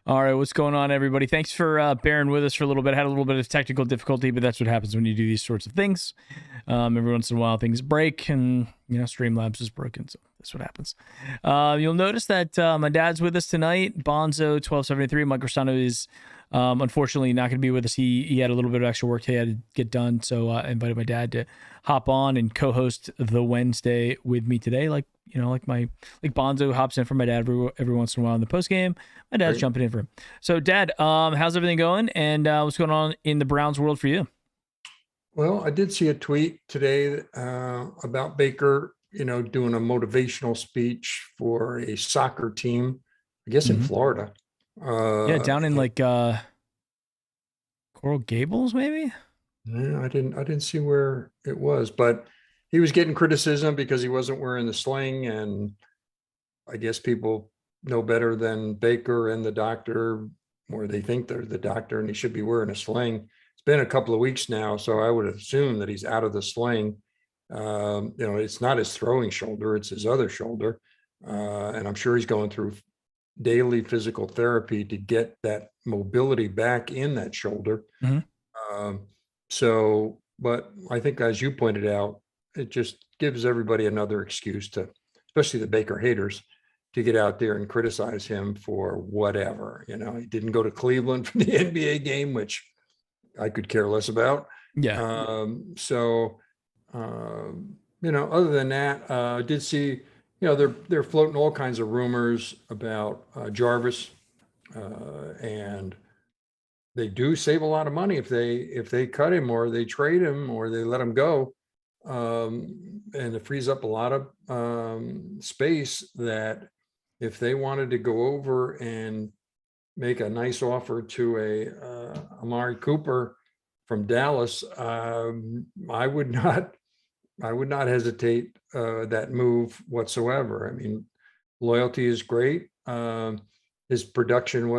All right, what's going on, everybody? Thanks for bearing with us for a little bit. Had a little bit of technical difficulty, but that's what happens when you do these sorts of things. Every once in a while, things break, and Streamlabs is broken, so that's what happens. You'll notice that my dad's with us tonight. Bonzo1273. Mike Rostano is unfortunately not going to be with us. He had a little bit of extra work he had to get done, so I invited my dad to hop on and co-host the Wednesday with me today. Like Bonzo hops in for my dad every once in a while in the post game. My dad's jumping in for him. So, Dad, how's everything going? And what's going on in the Browns world for you? Well, I did see a tweet today about Baker, doing a motivational speech for a soccer team, I guess in Florida. Down in Coral Gables, maybe? Yeah, I didn't see where it was, but he was getting criticism because he wasn't wearing the sling, and I guess people know better than Baker and the doctor, or they think they're the doctor, and he should be wearing a sling. It's been a couple of weeks now, so I would assume that he's out of the sling. It's not his throwing shoulder, it's his other shoulder. And I'm sure he's going through daily physical therapy to get that mobility back in that shoulder. But I think, as you pointed out, it just gives everybody another excuse to, especially the Baker haters, to get out there and criticize him for whatever. He didn't go to Cleveland for the NBA game, which I could care less about. Yeah. Other than that, I did see, they're floating all kinds of rumors about Jarvis, and they do save a lot of money if they cut him or they trade him or they let him go. And it frees up a lot of space that if they wanted to go over and make a nice offer to a Amari Cooper from Dallas, I would not hesitate that move whatsoever. I mean, loyalty is great. Landry's production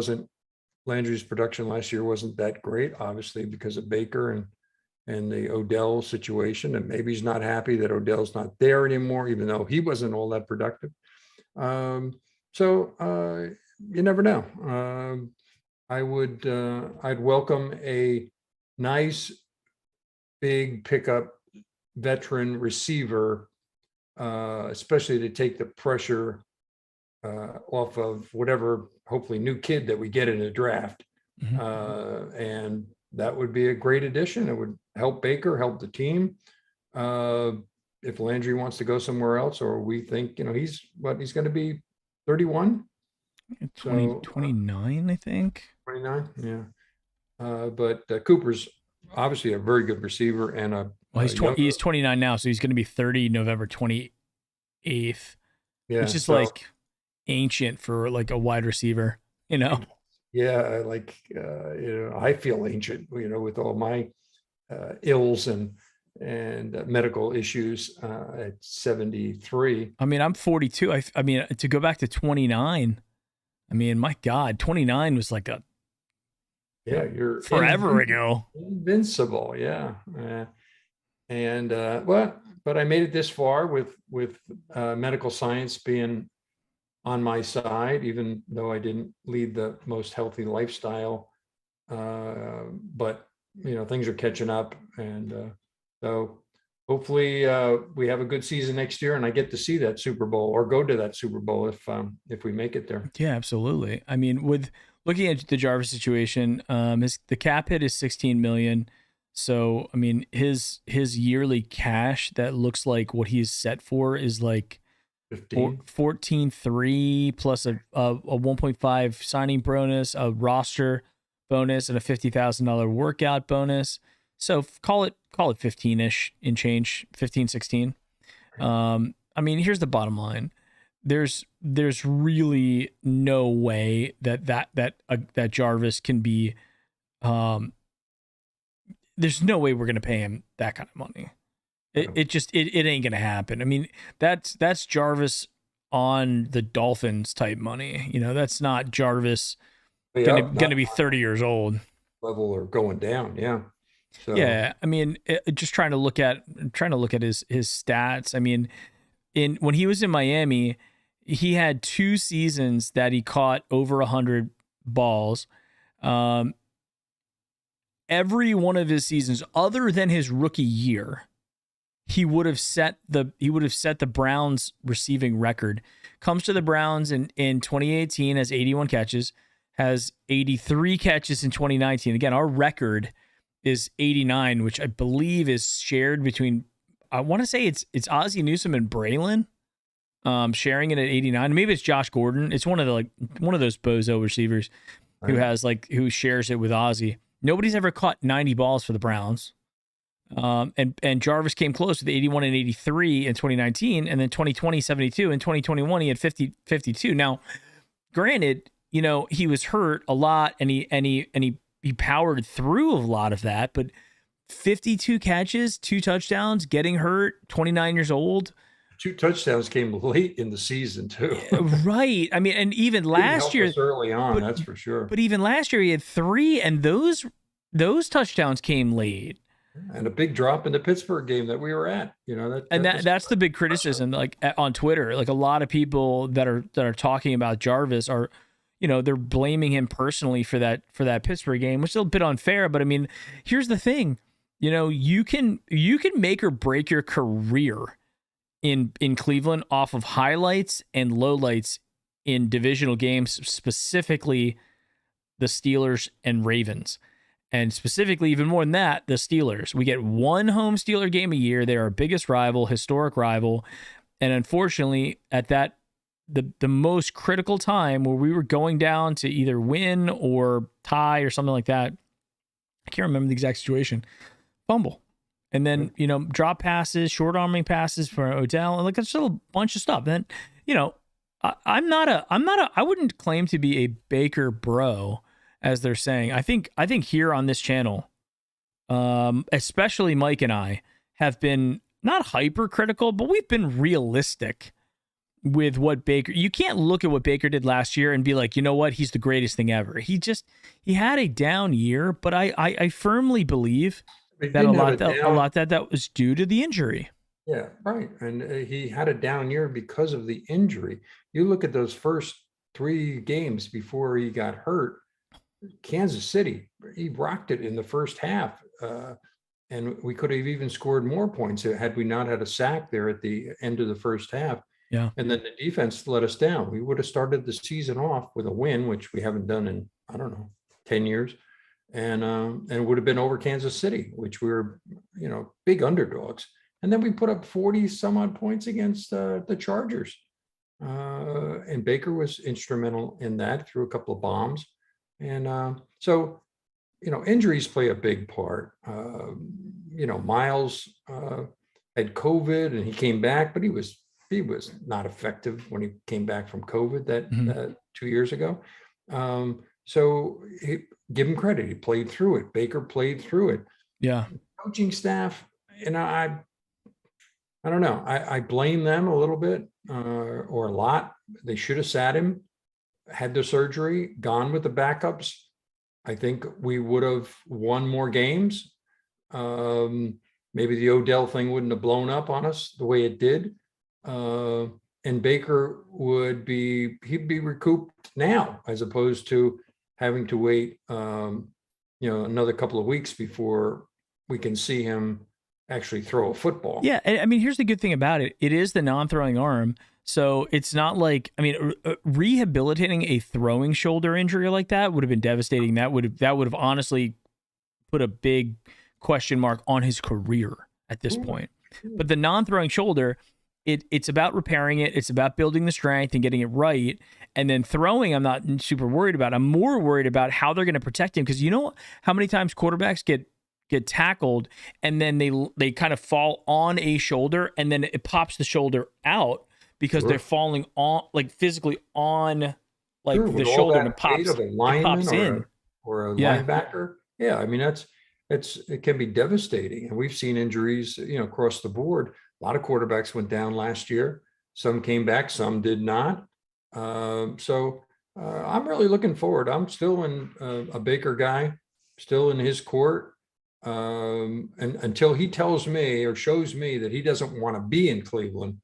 last year wasn't that great, obviously, because of Baker and the Odell situation. And maybe he's not happy that Odell's not there anymore, even though he wasn't all that productive. You never know. I'd welcome a nice big pickup veteran receiver, especially to take the pressure off of whatever hopefully new kid that we get in the draft. And that would be a great addition. It would help Baker, help the team. If Landry wants to go somewhere else, or we think, he's going to be 31? 29, I think. 29, yeah. But Cooper's obviously a very good receiver and he's 29 now, so he's going to be 30 November 28th. Which is ancient for a wide receiver, Yeah, I feel ancient, with all my ills and medical issues at 73. I mean, I'm 42. I mean, to go back to 29, I mean, my God, 29 was you're forever ago. Invincible, yeah. But I made it this far with medical science being on my side, even though I didn't lead the most healthy lifestyle. But things are catching up, and so hopefully we have a good season next year, and I get to see that Super Bowl or go to that Super Bowl if we make it there. Yeah, absolutely. I mean, with looking at the Jarvis situation, the cap hit is $16 million. So, I mean, his yearly cash that looks like what he's set for is 14.3 plus a 1.5 signing bonus, a roster bonus, and a $50,000 workout bonus. So call it 15-ish in change, 15, 16. I mean, here's the bottom line. There's really no way that Jarvis can be. There's no way we're gonna pay him that kind of money. It ain't gonna happen. I mean, that's Jarvis on the Dolphins type money. That's not Jarvis gonna be 30 years old. Level or going down, yeah. So. Yeah, I mean, just trying to look at his stats. I mean, when he was in Miami, he had 2 seasons that he caught over 100 balls. Every one of his seasons, other than his rookie year, he would have set the Browns receiving record. Comes to the Browns in 2018, has 81 catches, has 83 catches in 2019. Again, our record is 89, which I believe is shared between, I want to say it's Ozzie Newsome and Braylon, sharing it at 89. Maybe it's Josh Gordon. It's one of those bozo receivers who shares it with Ozzie. Nobody's ever caught 90 balls for the Browns. And Jarvis came close with 81 and 83 in 2019, and then 2020, 72. In 2021, he had 52. Now, granted, he was hurt a lot, and he powered through a lot of that, but 52 catches, 2 touchdowns, getting hurt, 29 years old. 2 touchdowns came late in the season too. Right. I mean, and even last year, early on, that's for sure. But even last year, he had 3, and those touchdowns came late. And a big drop in the Pittsburgh game that we were at. That's the big criticism. Like on Twitter, like a lot of people that are talking about Jarvis are, they're blaming him personally for that Pittsburgh game, which is a bit unfair. But I mean, here's the thing. You can make or break your career in Cleveland off of highlights and lowlights in divisional games, specifically the Steelers and Ravens. And specifically, even more than that, the Steelers. We get one home Steeler game a year. They're our biggest rival, historic rival. And unfortunately, at that, the most critical time where we were going down to either win or tie or something like that, I can't remember the exact situation, fumble. And then, drop passes, short arming passes for Odell, and it's still a bunch of stuff. Then, I wouldn't claim to be a Baker bro, as they're saying. I think here on this channel, especially Mike and I, have been not hypercritical, but we've been realistic with what Baker. You can't look at what Baker did last year and be like, you know what, he's the greatest thing ever. He had a down year, but I firmly believe that a lot that was due to the injury. Yeah, right. And he had a down year because of the injury. You look at those first 3 games before he got hurt. Kansas City, he rocked it in the first half, and we could have even scored more points had we not had a sack there at the end of the first half. Yeah, and then the defense let us down. We would have started the season off with a win, which we haven't done in 10 years, and it would have been over Kansas City, which we were big underdogs. And then we put up 40 some odd points against the Chargers, and Baker was instrumental in that, threw a couple of bombs. And so, injuries play a big part. Miles had COVID and he came back, but he was not effective when he came back from COVID that 2 years ago. So give him credit. He played through it. Baker played through it. Yeah. Coaching staff, I don't know. I blame them a little bit or a lot. They should have sat him, had the surgery, gone with the backups. I think we would have won more games. Maybe the Odell thing wouldn't have blown up on us the way it did. And Baker he'd be recouped now, as opposed to having to wait, another couple of weeks before we can see him actually throw a football. Yeah. I mean, here's the good thing about it. It is the non-throwing arm. So it's not like, rehabilitating a throwing shoulder injury like that would have been devastating. That would have honestly put a big question mark on his career at this point. But the non-throwing shoulder, it's about repairing it. It's about building the strength and getting it right. And then throwing, I'm not super worried about. I'm more worried about how they're going to protect him, because you know how many times quarterbacks get tackled and then they kind of fall on a shoulder and then it pops the shoulder out because they're falling on, physically on, the shoulder, and it pops in. Or a linebacker. Yeah, I mean, it can be devastating. And we've seen injuries, across the board. A lot of quarterbacks went down last year. Some came back, some did not. So I'm really looking forward. I'm still a Baker guy, still in his court. And until he tells me or shows me that he doesn't want to be in Cleveland,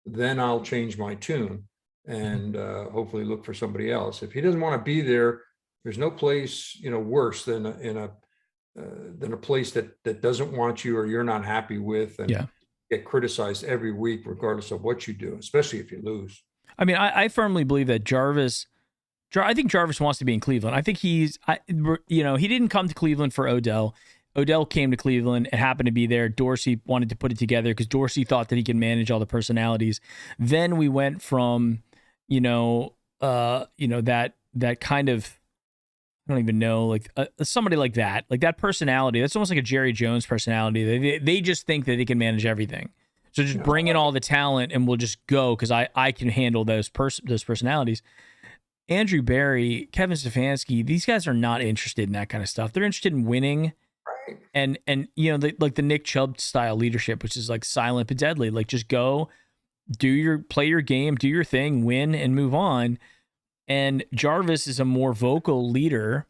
then I'll change my tune and hopefully look for somebody else. If he doesn't want to be there, There's no place, worse than a place that doesn't want you or you're not happy with, and Yeah. get criticized every week, regardless of what you do, especially if you lose. I mean, I firmly believe that I think Jarvis wants to be in Cleveland. I think he didn't come to Cleveland for Odell. Odell came to Cleveland and happened to be there. Dorsey wanted to put it together because Dorsey thought that he could manage all the personalities. Then we went from, that kind of, I don't even know, like somebody like that personality. That's almost like a Jerry Jones personality. They just think that they can manage everything. So just bring in all the talent and we'll just go because I can handle those personalities. Andrew Berry, Kevin Stefanski, these guys are not interested in that kind of stuff. They're interested in winning. Right. And like the Nick Chubb style leadership, which is like silent but deadly. Like just go, play your game, do your thing, win, and move on. And Jarvis is a more vocal leader.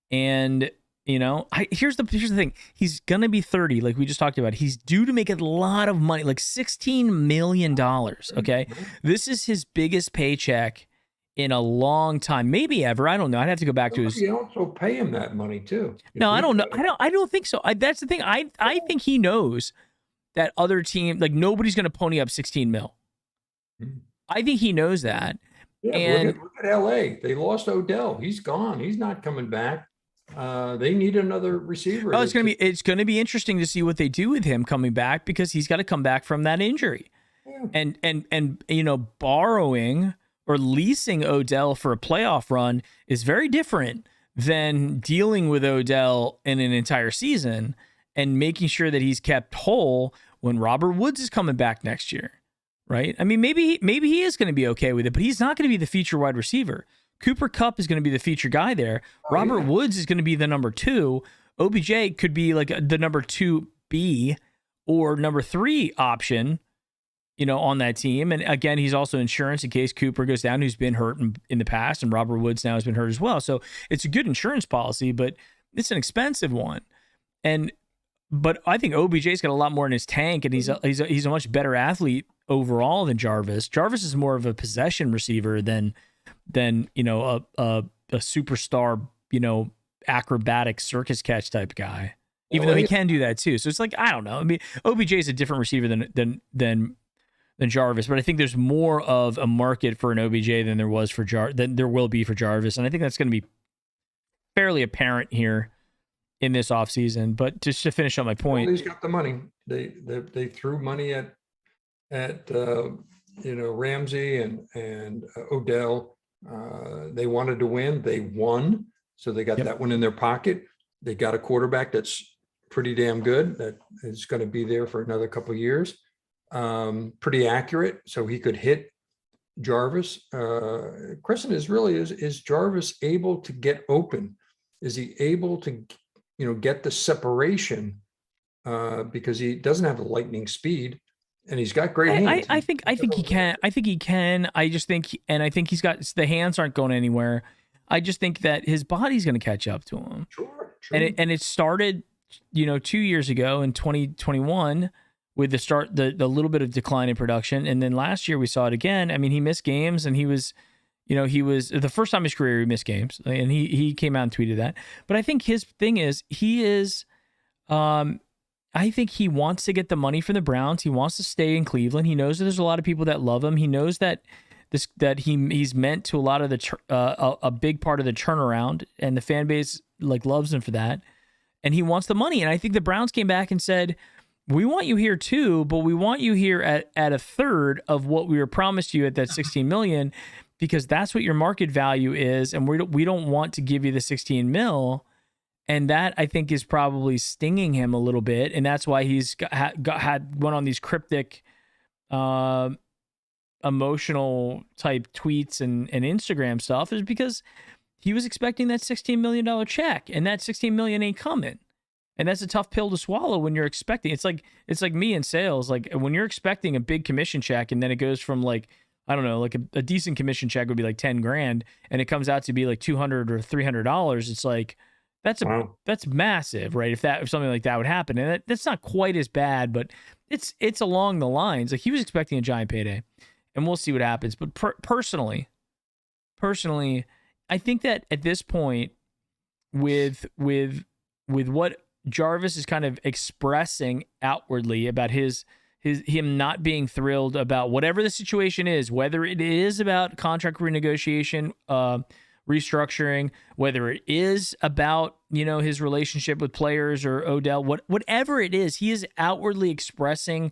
And here's the thing: he's gonna be 30, like we just talked about. He's due to make a lot of money, like $16 million. Okay, this is his biggest paycheck in a long time, maybe ever. I don't know. I'd have to go back to his. You also pay him that money too. No, I don't know. I don't think so. That's the thing. I think he knows that other team, like nobody's going to pony up 16 mil. I think he knows that. Yeah, and look at LA. They lost Odell. He's gone. He's not coming back. They need another receiver. Oh, it's gonna be interesting to see what they do with him coming back because he's got to come back from that injury. Yeah. And borrowing or leasing Odell for a playoff run is very different than dealing with Odell in an entire season and making sure that he's kept whole when Robert Woods is coming back next year, right? I mean, maybe he is going to be okay with it, but he's not going to be the feature wide receiver. Cooper Kupp is going to be the feature guy there. Robert Woods is going to be the number 2. OBJ could be like the number 2B or number 3 option, on that team. And again, he's also insurance in case Cooper goes down, who's been hurt in the past, and Robert Woods now has been hurt as well. So it's a good insurance policy, but it's an expensive one. But I think OBJ's got a lot more in his tank, and he's a much better athlete overall than Jarvis. Jarvis is more of a possession receiver than a superstar, acrobatic circus catch type guy. Even though he can do that too. So it's like, I don't know. I mean, OBJ is a different receiver than Jarvis, but I think there's more of a market for an OBJ than there will be for Jarvis, and I think that's going to be fairly apparent here in this offseason. But just to finish up my point, he's got the money. They threw money at Ramsey and Odell. They wanted to win. They won, so they got that one in their pocket. They got a quarterback that's pretty damn good, that is going to be there for another couple of years. Pretty accurate, so he could hit Jarvis. Question is Jarvis able to get open? Is he able to, get the separation? Because he doesn't have the lightning speed, and he's got great hands. I think he can. I think he can. I just think, and I think he's got the hands aren't going anywhere. I just think that his body's going to catch up to him. Sure. And it started, 2 years ago in 2021. With the little bit of decline in production. And then last year we saw it again. I mean, he missed games, and he was the first time in his career he missed games, and he came out and tweeted that. But I think his thing is I think he wants to get the money from the Browns. He wants to stay in Cleveland. He knows that there's a lot of people that love him. He knows that he's meant to a lot of a big part of the turnaround, and the fan base loves him for that. And he wants the money. And I think the Browns came back and said, we want you here too, but we want you here at a third of what we were promised you at that 16 million, because that's what your market value is, and we don't want to give you the 16 mil, and that I think is probably stinging him a little bit, and that's why he's went on these cryptic, emotional type tweets and Instagram stuff, is because he was expecting that $16 million check, and that 16 million ain't coming. And that's a tough pill to swallow when you're expecting. It's like me in sales. Like when you're expecting a big commission check, and then it goes from I don't know, a decent commission check would be like 10 grand, and it comes out to be like $200 or $300. It's like, that's massive, right? If something like that would happen, and that's not quite as bad, but it's along the lines. Like he was expecting a giant payday, and we'll see what happens. But personally, I think that at this point, with what Jarvis is kind of expressing outwardly about him not being thrilled about whatever the situation is, whether it is about contract renegotiation, restructuring, whether it is about, his relationship with players or Odell, whatever it is, he is outwardly expressing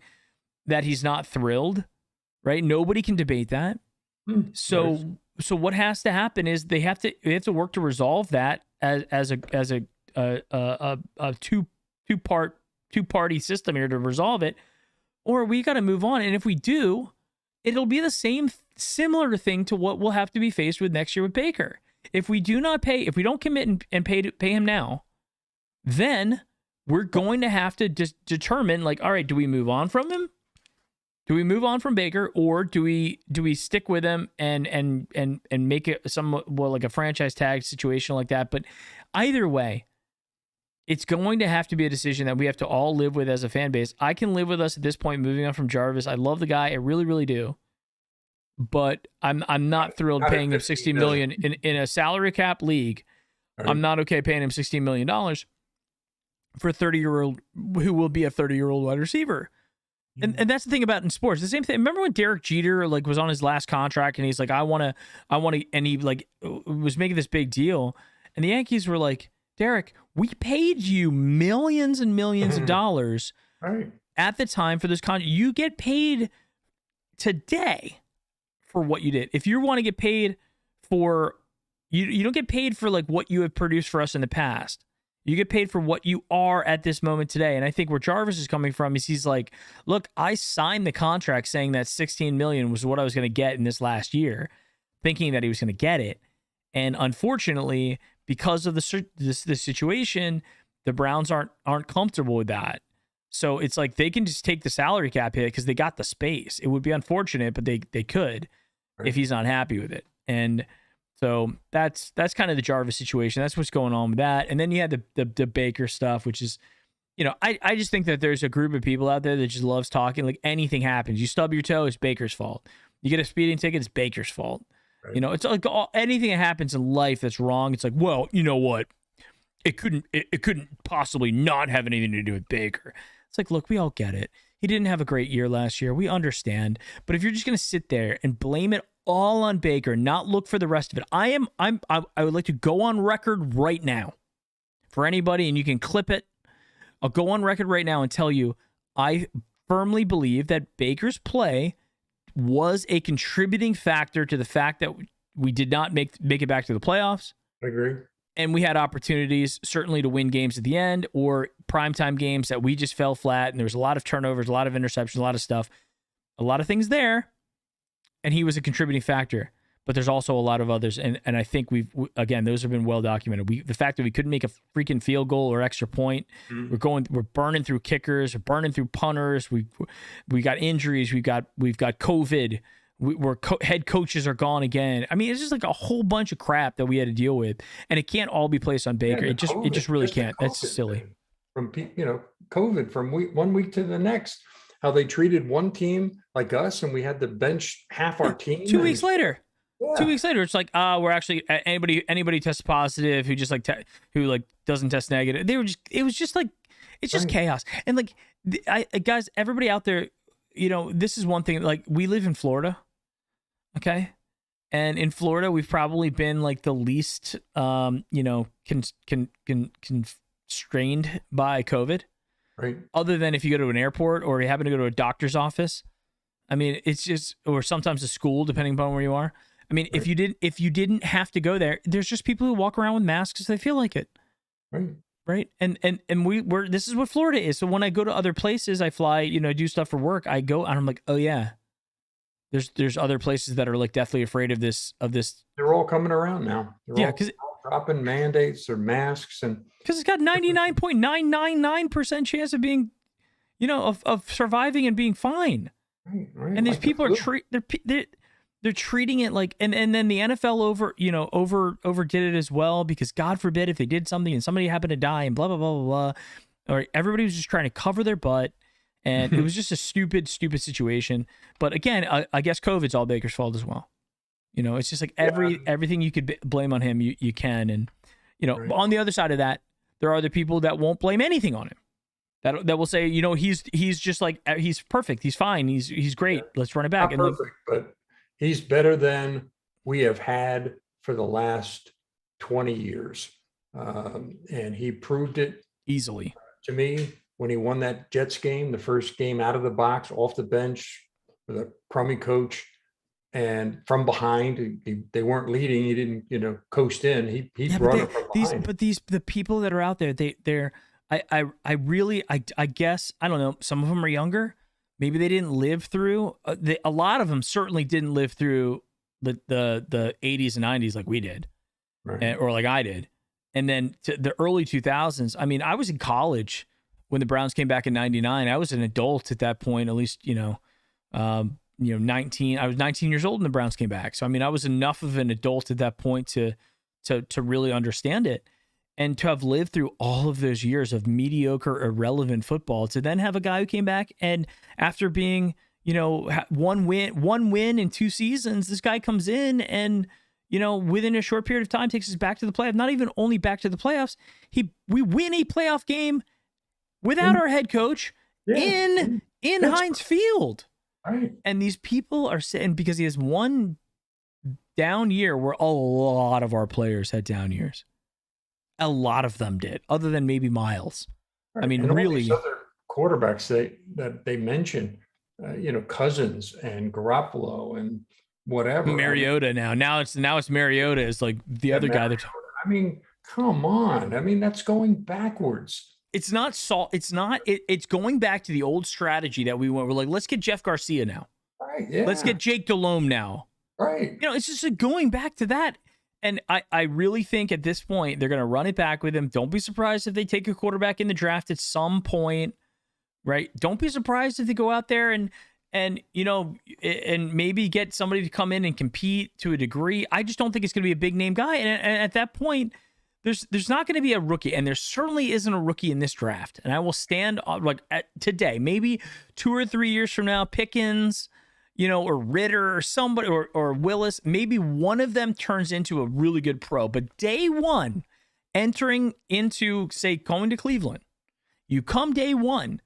that he's not thrilled, right? Nobody can debate that. So what has to happen is they have to work to resolve that as a two-party system here to resolve it, or we got to move on. And if we do, it'll be the similar thing to what we'll have to be faced with next year with Baker. If we don't commit and pay him now, then we're going to have to determine, like, all right, do we move on from him? Do we move on from Baker, or do we stick with him and make it like a franchise tag situation like that? But either way, it's going to have to be a decision that we have to all live with as a fan base. I can live with us at this point moving on from Jarvis. I love the guy, I really, really do. But I'm not thrilled paying him $60 million in a salary cap league. Right. I'm not okay paying him $16 million for a 30-year-old who will be a 30-year-old wide receiver. And that's the thing about in sports. The same thing. Remember when Derek Jeter was on his last contract and he's like, I want to, and he was making this big deal, and the Yankees were like, Derek, we paid you millions and millions of dollars at the time for this contract. You get paid today for what you did. If you want to get paid for, you don't get paid for what you have produced for us in the past. You get paid for what you are at this moment today. And I think where Jarvis is coming from is he's like, look, I signed the contract saying that $16 million was what I was going to get in this last year, thinking that he was going to get it. And unfortunately, because of the situation, the Browns aren't comfortable with that. So it's like they can just take the salary cap hit because they got the space. It would be unfortunate, but they could if he's not happy with it. And so that's kind of the Jarvis situation. That's what's going on with that. And then you had the Baker stuff, which is, I just think that there's a group of people out there that just loves talking. Like, anything happens, you stub your toe, it's Baker's fault. You get a speeding ticket, it's Baker's fault. Right. It's like anything that happens in life that's wrong. It's like, well, you know what? It couldn't possibly not have anything to do with Baker. It's like, look, we all get it. He didn't have a great year last year. We understand. But if you're just going to sit there and blame it all on Baker, not look for the rest of it, I would like to go on record right now for anybody, and you can clip it. I'll go on record right now and tell you, I firmly believe that Baker's play was a contributing factor to the fact that we did not make it back to the playoffs. I agree. And we had opportunities, certainly, to win games at the end or primetime games that we just fell flat. And there was a lot of turnovers, a lot of interceptions, a lot of stuff, a lot of things there. And he was a contributing factor. But there's also a lot of others. And I think again, those have been well documented. The fact that we couldn't make a freaking field goal or extra point, we're burning through kickers, we're burning through punters. We got injuries. We've got COVID. Head coaches are gone again. I mean, it's just like a whole bunch of crap that we had to deal with, and it can't all be placed on Baker. It just really can't. That's silly. From COVID, from one week to the next, how they treated one team like us, and we had to bench half our team. 2 weeks later. Yeah. 2 weeks later, it's like, we're actually anybody tests positive who just doesn't test negative. It was just like, it's just chaos. And guys, everybody out there, this is one thing. Like, we live in Florida, okay, and in Florida, we've probably been the least, constrained by COVID, right? Other than if you go to an airport or you happen to go to a doctor's office. I mean, it's just, or sometimes a school, depending upon where you are. I mean, right. if you didn't have to go there, there's just people who walk around with masks because they feel like it. Right. And we're this is what Florida is. So when I go to other places, I fly, do stuff for work. I go and I'm like, oh yeah. There's other places that are deathly afraid of this. They're all coming around now. Because dropping mandates or masks, and because it's got 99.999% chance of being, of surviving and being fine. Right. And these people are they're treating it like, and then the NFL overdid it as well, because God forbid if they did something and somebody happened to die and blah, blah, blah, blah, blah, or everybody was just trying to cover their butt. And it was just a stupid situation. But again, I guess COVID's all Baker's fault as well. You know, it's just like everything you could blame on him, you can. And, you know, on the other side of that, there are the people that won't blame anything on him. That will say, you know, he's just like, he's perfect. He's fine. He's great. Yeah. Let's run it back. Not And perfect, but he's better than we have had for the last 20 years. And he proved it easily to me when he won that Jets game, the first game out of the box, off the bench with a crummy coach. And from behind, they weren't leading. He didn't, you know, coast in. He brought it from behind. The people that are out there, I really guess, I don't know. Some of them are younger. Maybe they didn't live through. A lot of them certainly didn't live through the 80s and 90s like we did, Right. or like I did. And then to the early 2000s. I mean, I was in college when the Browns came back in '99. I was an adult at that point, at least, 19. I was 19 years old when the Browns came back. So I mean, I was enough of an adult at that point to really understand it, and to have lived through all of those years of mediocre, irrelevant football, to then have a guy who came back and after being, one win in 2 seasons, this guy comes in and, within a short period of time takes us back to the playoffs. Not even only back to the playoffs, we win a playoff game without our head coach in Heinz Field. Right. And these people are saying, because he has one down year where a lot of our players had down years. A lot of them did, other than maybe Miles. Right. I mean, and really. All these other quarterbacks that they mention, Cousins and Garoppolo and whatever. Mariota now it's Mariota is like the other guy that. I mean, come on. I mean, that's going backwards. It's not it's going back to the old strategy that we're like, let's get Jeff Garcia now. Right. Yeah. Let's get Jake Delhomme now. Right. It's just like going back to that. And I really think at this point, they're going to run it back with him. Don't be surprised if they take a quarterback in the draft at some point, right? Don't be surprised if they go out there and maybe get somebody to come in and compete to a degree. I just don't think it's going to be a big name guy. And at that point, there's not going to be a rookie, and there certainly isn't a rookie in this draft. And I will stand today, maybe 2 or 3 years from now, Pickens, or Ritter or somebody, or Willis, maybe one of them turns into a really good pro. But day one, entering into, say, going to Cleveland, you come day one,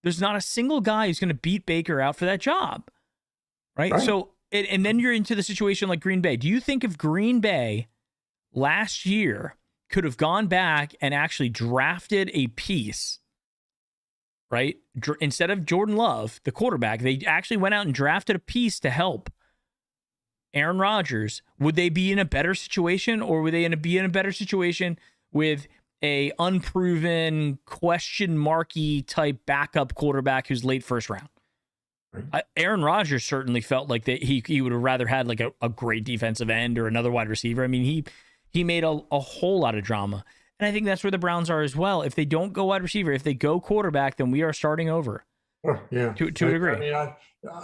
there's not a single guy who's going to beat Baker out for that job, right? So, and then you're into the situation like Green Bay. Do you think if Green Bay last year could have gone back and actually drafted a piece, right? Instead of Jordan Love, the quarterback, they actually went out and drafted a piece to help Aaron Rodgers. Would they be in a better situation, or would they be in a better situation with a unproven, question marky type backup quarterback who's late first round? Aaron Rodgers certainly felt like that he would have rather had like a great defensive end or another wide receiver. I mean, he made a whole lot of drama. And I think that's where the Browns are as well. If they don't go wide receiver, if they go quarterback, then we are starting over. Oh, yeah. To a degree. I mean,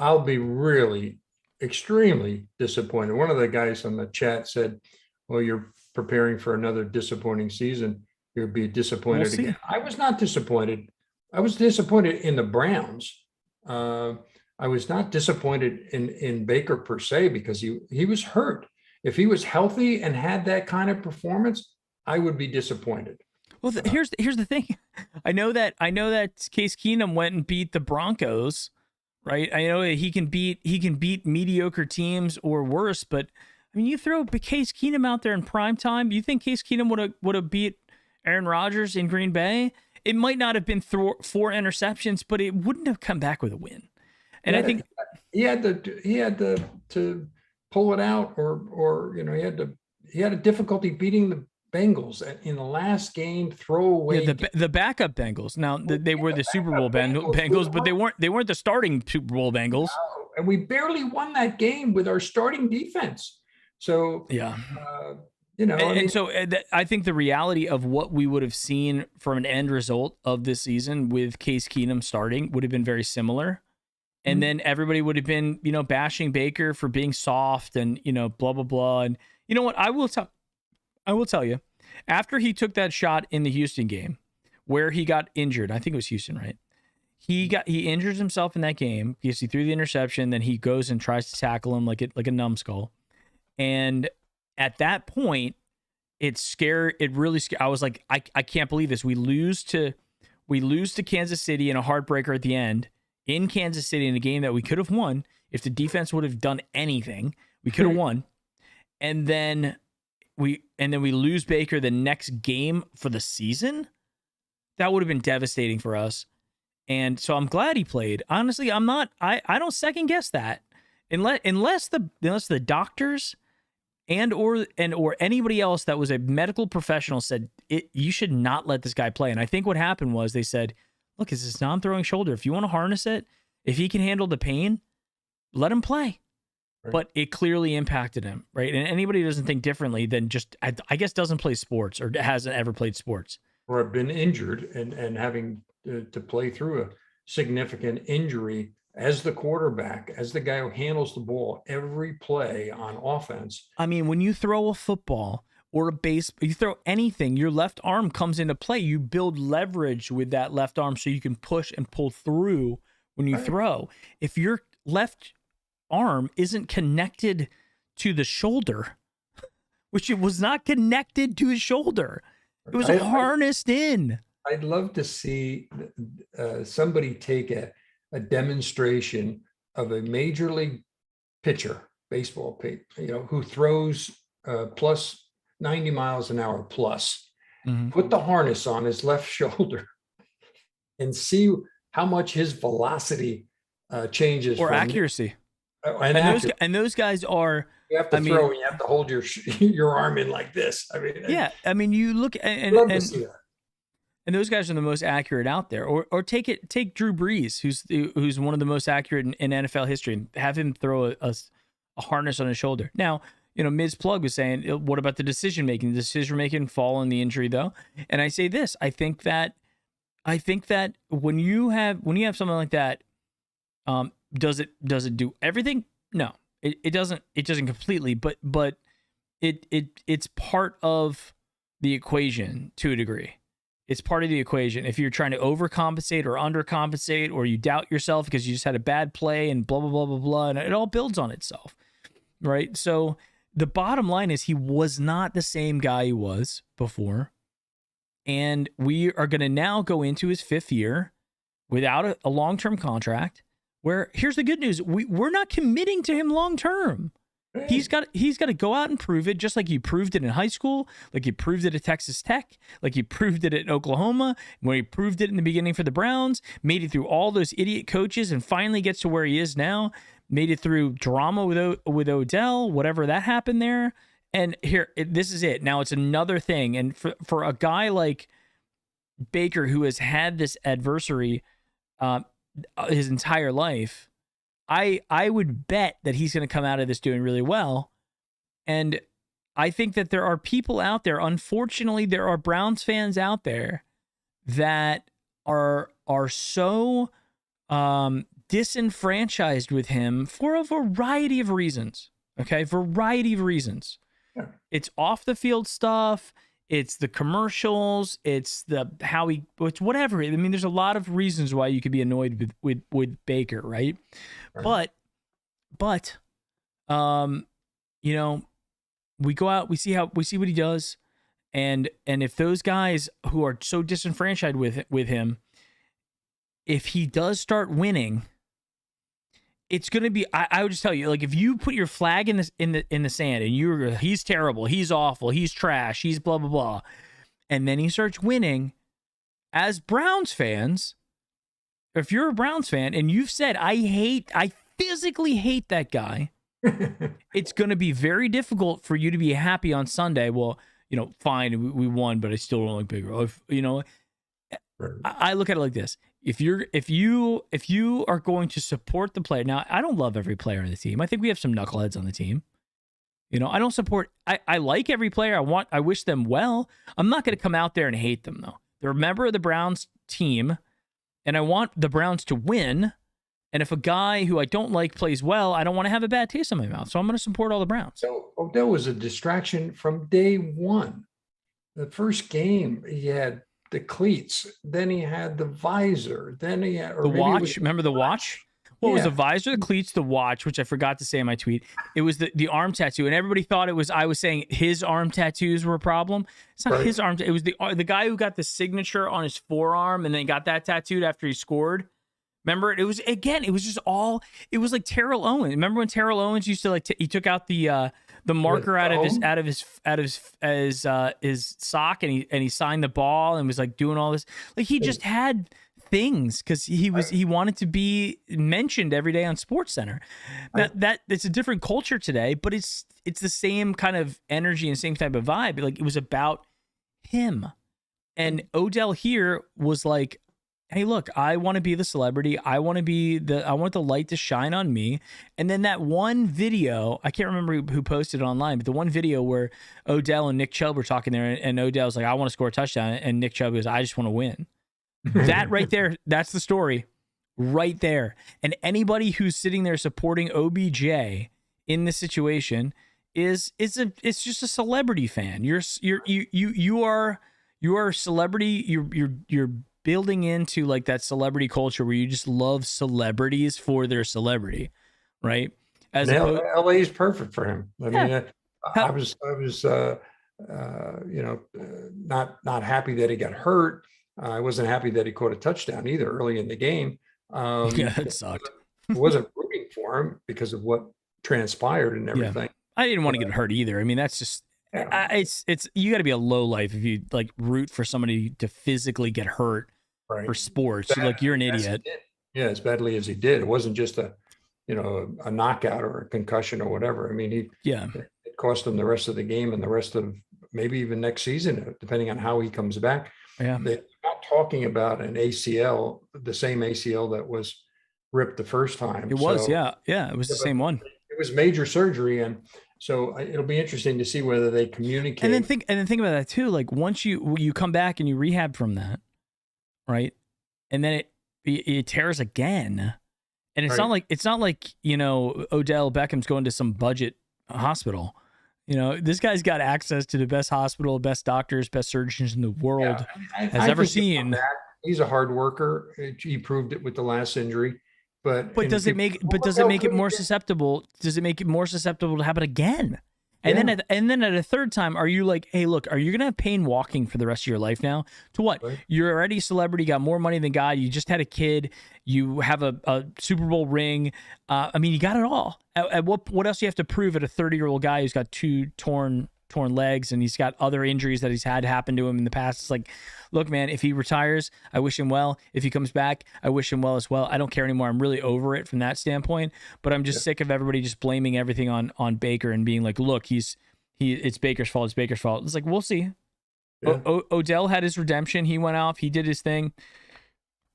I'll be really extremely disappointed. One of the guys on the chat said, well, you're preparing for another disappointing season. You'll be disappointed again. I was not disappointed. I was disappointed in the Browns. I was not disappointed in Baker per se, because he was hurt. If he was healthy and had that kind of performance, I would be disappointed. Well, here's the thing. I know that Case Keenum went and beat the Broncos, right? I know he can beat mediocre teams or worse, but I mean, you throw Case Keenum out there in prime time. You think Case Keenum would have beat Aaron Rodgers in Green Bay? It might not have been 4 interceptions, but it wouldn't have come back with a win. And I think he had to pull it out, or he had a difficulty beating the Bengals in the last game. Throwaway. Yeah, the backup Bengals. Now they were the Super Bowl Bengals, but they weren't the starting Super Bowl Bengals. No, and we barely won that game with our starting defense. So yeah, so I think the reality of what we would have seen from an end result of this season with Case Keenum starting would have been very similar. And then everybody would have been, bashing Baker for being soft and, blah, blah, blah. And you know what? I will tell you, after he took that shot in the Houston game where he got injured, I think it was Houston, right? He injures himself in that game because he threw the interception. Then he goes and tries to tackle him like a numbskull. And at that point, it really scared. I was like, I can't believe this. We lose to Kansas City in a heartbreaker at the end in Kansas City in a game that we could have won if the defense would have done anything. We could have won. And then we lose Baker the next game for the season. That would have been devastating for us. And so I'm glad he played. Honestly, I don't second guess that. Unless the doctors or anybody else that was a medical professional said you should not let this guy play. And I think what happened was they said, look, it's his non-throwing shoulder. If you want to harness it, if he can handle the pain, let him play. Right. But it clearly impacted him, right? And anybody who doesn't think differently than just, I guess, doesn't play sports or hasn't ever played sports. Or have been injured and having to play through a significant injury as the quarterback, as the guy who handles the ball every play on offense. I mean, when you throw a football or you throw anything, your left arm comes into play. You build leverage with that left arm so you can push and pull through when you throw. If your left arm isn't connected to the shoulder, which it was not connected to his shoulder, it was harnessed in. I'd love to see somebody take a demonstration of a major league pitcher, baseball, who throws plus 90 miles an hour plus, put the harness on his left shoulder and see how much his velocity changes. Or accuracy. And those guys are, you have to throw and you have to hold your arm in like this. I mean, yeah. I mean, you look and and those guys are the most accurate out there. Or take Drew Brees, who's one of the most accurate in NFL history, and have him throw a harness on his shoulder. Now, Ms. Plug was saying, what about the decision making? The decision making fall in the injury though. And I say this, I think that when you have something like that, does it do everything? No, it doesn't. It doesn't completely, but it's part of the equation to a degree. It's part of the equation. If you're trying to overcompensate or undercompensate, or you doubt yourself because you just had a bad play and blah, blah, blah, blah, blah, and it all builds on itself, right? So the bottom line is he was not the same guy he was before. And we are going to now go into his 5th year without a long-term contract, where here's the good news. We're not committing to him long-term. He's got to go out and prove it, just like he proved it in high school, like he proved it at Texas Tech, like he proved it at Oklahoma, when he proved it in the beginning for the Browns, made it through all those idiot coaches, and finally gets to where he is now, made it through drama with Odell, whatever that happened there. And here, this is it. Now it's another thing. And for a guy like Baker, who has had this adversary his entire life, I would bet that he's going to come out of this doing really well. And I think that there are people out there, unfortunately, there are Browns fans out there that are so disenfranchised with him for a variety of reasons. Okay, variety of reasons. Yeah. It's off the field stuff. It's the commercials. It's it's whatever. I mean, there's a lot of reasons why you could be annoyed with Baker, right? But we go out, we see what he does, and if those guys who are so disenfranchised with him, if he does start winning, it's going to be, I would just tell you, like, if you put your flag in the sand and he's terrible, he's awful, he's trash, he's blah, blah, blah, and then he starts winning, as Browns fans, if you're a Browns fan and you've said, I physically hate that guy, it's going to be very difficult for you to be happy on Sunday. Well, fine, we won, but I still don't like Baker. I look at it like this. If you are going to support the player, now I don't love every player on the team. I think we have some knuckleheads on the team. I don't support. I like every player. I wish them well. I'm not going to come out there and hate them though. They're a member of the Browns team, and I want the Browns to win. And if a guy who I don't like plays well, I don't want to have a bad taste in my mouth. So I'm going to support all the Browns. So Odell was a distraction from day one. The first game, he had the cleats, then he had the visor, then he had the watch. Remember the watch? Well, it was the visor, the cleats, the watch, which I forgot to say in my tweet. It was the arm tattoo, and everybody thought it was. I was saying his arm tattoos were a problem. It's not his arm. It was the guy who got the signature on his forearm and then got that tattooed after he scored. Remember, it was again. It was just all. It was like Terrell Owens. Remember when Terrell Owens used to he took out the marker out of his sock and he signed the ball and was like doing all this. Like he just had things because he wanted to be mentioned every day on SportsCenter. That it's a different culture today, but it's the same kind of energy and same type of vibe. Like it was about him, and Odell here was like, hey, look, I want to be the celebrity. I want the light to shine on me. And then that one video, I can't remember who posted it online, but the one video where Odell and Nick Chubb were talking there, and Odell's like, I want to score a touchdown, and Nick Chubb goes, I just want to win. That right there, that's the story right there. And anybody who's sitting there supporting OBJ in this situation it's just a celebrity fan. You are a celebrity. You're building into like that celebrity culture where you just love celebrities for their celebrity, right? LA is perfect for him. I mean, I was not happy that he got hurt. I wasn't happy that he caught a touchdown either early in the game. It sucked. I wasn't rooting for him because of what transpired and everything. Yeah. I didn't want to get hurt either. I mean, that's just it's you got to be a low life if you like root for somebody to physically get hurt for sports. You're an idiot. Yeah, as badly as he did. It wasn't just a knockout or a concussion or whatever. I mean, it cost him the rest of the game and the rest of maybe even next season, depending on how he comes back. Yeah. They're not talking about an ACL, the same ACL that was ripped the first time. It was, yeah. It was the same one. It was major surgery, and so it'll be interesting to see whether they communicate. And then think about that too. Like once you come back and you rehab from that, right? And then it tears again, and it's not like Odell Beckham's going to some budget hospital. This guy's got access to the best hospital, best doctors, best surgeons in the world has ever seen. He's a hard worker. He proved it with the last injury. But does it make it more susceptible? Does it make it more susceptible to happen again? And then at a third time, are you like, hey, look, are you gonna have pain walking for the rest of your life now? To what? Right. You're already a celebrity, got more money than God. You just had a kid. You have a Super Bowl ring. I mean, you got it all. At what else do you have to prove at a 30-year-old guy who's got two torn legs and he's got other injuries that he's had happen to him in the past? It's like, look, man, if he retires, I wish him well. If he comes back, I wish him well as well. I don't care anymore. I'm really over it from that standpoint, but I'm just sick of everybody just blaming everything on Baker and being like, look, it's Baker's fault. It's Baker's fault. It's like, we'll see. Yeah. Odell had his redemption. He went off. He did his thing.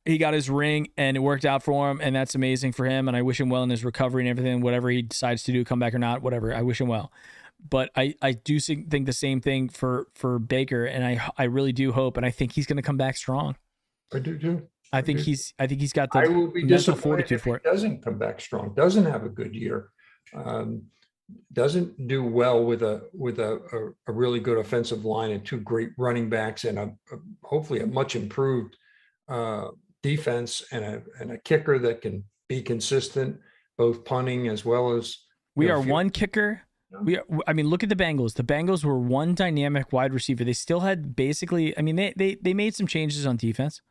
He got his ring and it worked out for him, and that's amazing for him. And I wish him well in his recovery and everything, whatever he decides to do, come back or not, whatever. I wish him well. But I do think the same thing for Baker, and I really do hope, and I think he's going to come back strong. I do too. I think he's got the I will be mental fortitude for it. Doesn't come back strong. Doesn't have a good year. Doesn't do well with a really good offensive line and two great running backs and hopefully a much improved defense and a kicker that can be consistent, both punting as well as. We are one kicker. I mean, look at the Bengals. The Bengals were one dynamic wide receiver. They still had basically, I mean, they made some changes on defense.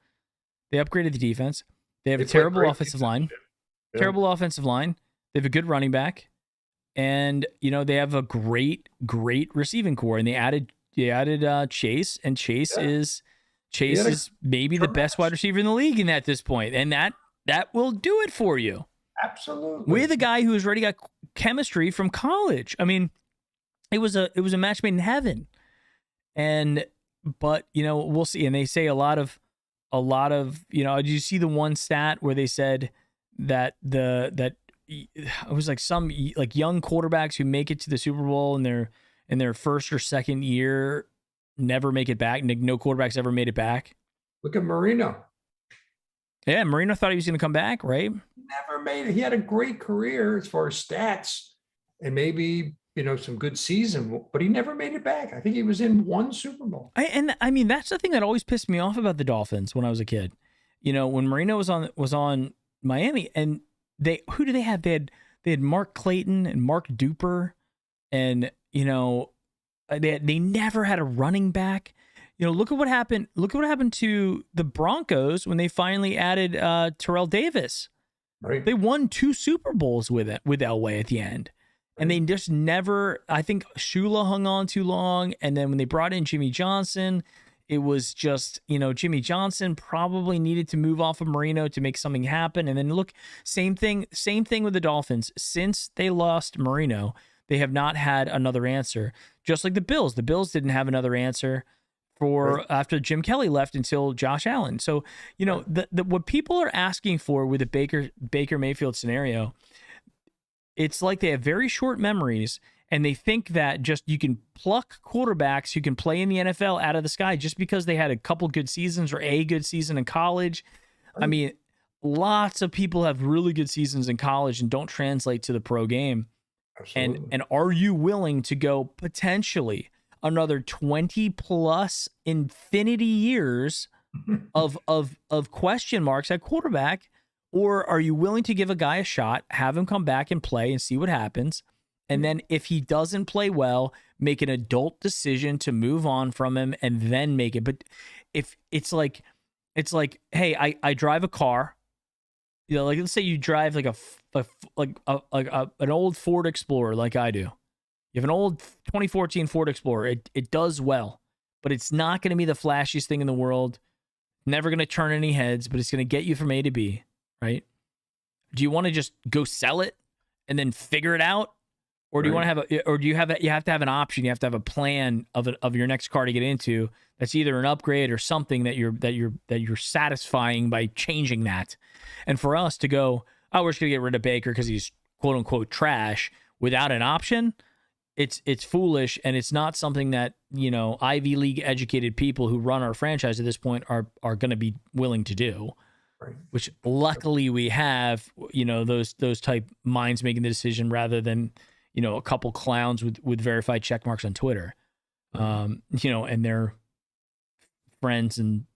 They upgraded the defense. They have a terrible offensive line. Yeah. Terrible offensive line. They have a good running back. And, they have a great receiving core. And they added Chase, and Chase is maybe the best wide receiver in the league at this point. And that will do it for you. Absolutely. With a guy who's already got chemistry from college. I mean, it was a match made in heaven. But we'll see. And they say a lot of did you see the one stat where they said that it was like some like young quarterbacks who make it to the Super Bowl in their first or second year never make it back. No quarterbacks ever made it back. Look at Marino. Yeah, Marino thought he was going to come back, right? Never made it. He had a great career as far as stats and maybe, some good season, but he never made it back. I think he was in one Super Bowl. I mean, that's the thing that always pissed me off about the Dolphins when I was a kid. When Marino was on Miami, and who do they have? They had Mark Clayton and Mark Duper, and they never had a running back. Look at what happened. Look at what happened to the Broncos when they finally added Terrell Davis. Right. They won 2 Super Bowls with Elway at the end. And they just never, I think Shula hung on too long. And then when they brought in Jimmy Johnson, it was just, Jimmy Johnson probably needed to move off of Marino to make something happen. And then look, same thing with the Dolphins. Since they lost Marino, they have not had another answer. Just like the Bills. The Bills didn't have another answer after Jim Kelly left until Josh Allen. So, what people are asking for with the Baker Mayfield scenario, it's like they have very short memories, and they think that just you can pluck quarterbacks who can play in the NFL out of the sky just because they had a couple good seasons or a good season in college. I mean, lots of people have really good seasons in college and don't translate to the pro game. Absolutely. And are you willing to go potentially another 20 plus infinity years of question marks at quarterback? Or are you willing to give a guy a shot, have him come back and play and see what happens? And then if he doesn't play well, make an adult decision to move on from him and then make it. But if it's like, hey, I drive a car, like let's say you drive like an old Ford Explorer like I do. You have an old 2014 Ford Explorer. It does well, but it's not going to be the flashiest thing in the world. Never going to turn any heads, but it's going to get you from A to B, right? Do you want to just go sell it and then figure it out? Or do you want to you have to have an option. You have to have a plan of your next car to get into. That's either an upgrade or something that you're satisfying by changing that. And for us to go, oh, we're just going to get rid of Baker because he's quote unquote trash without an option. It's foolish, and it's not something that, Ivy League educated people who run our franchise at this point are going to be willing to do. Right. Which luckily we have, those type minds making the decision rather than, a couple clowns with verified check marks on Twitter, and their friends and,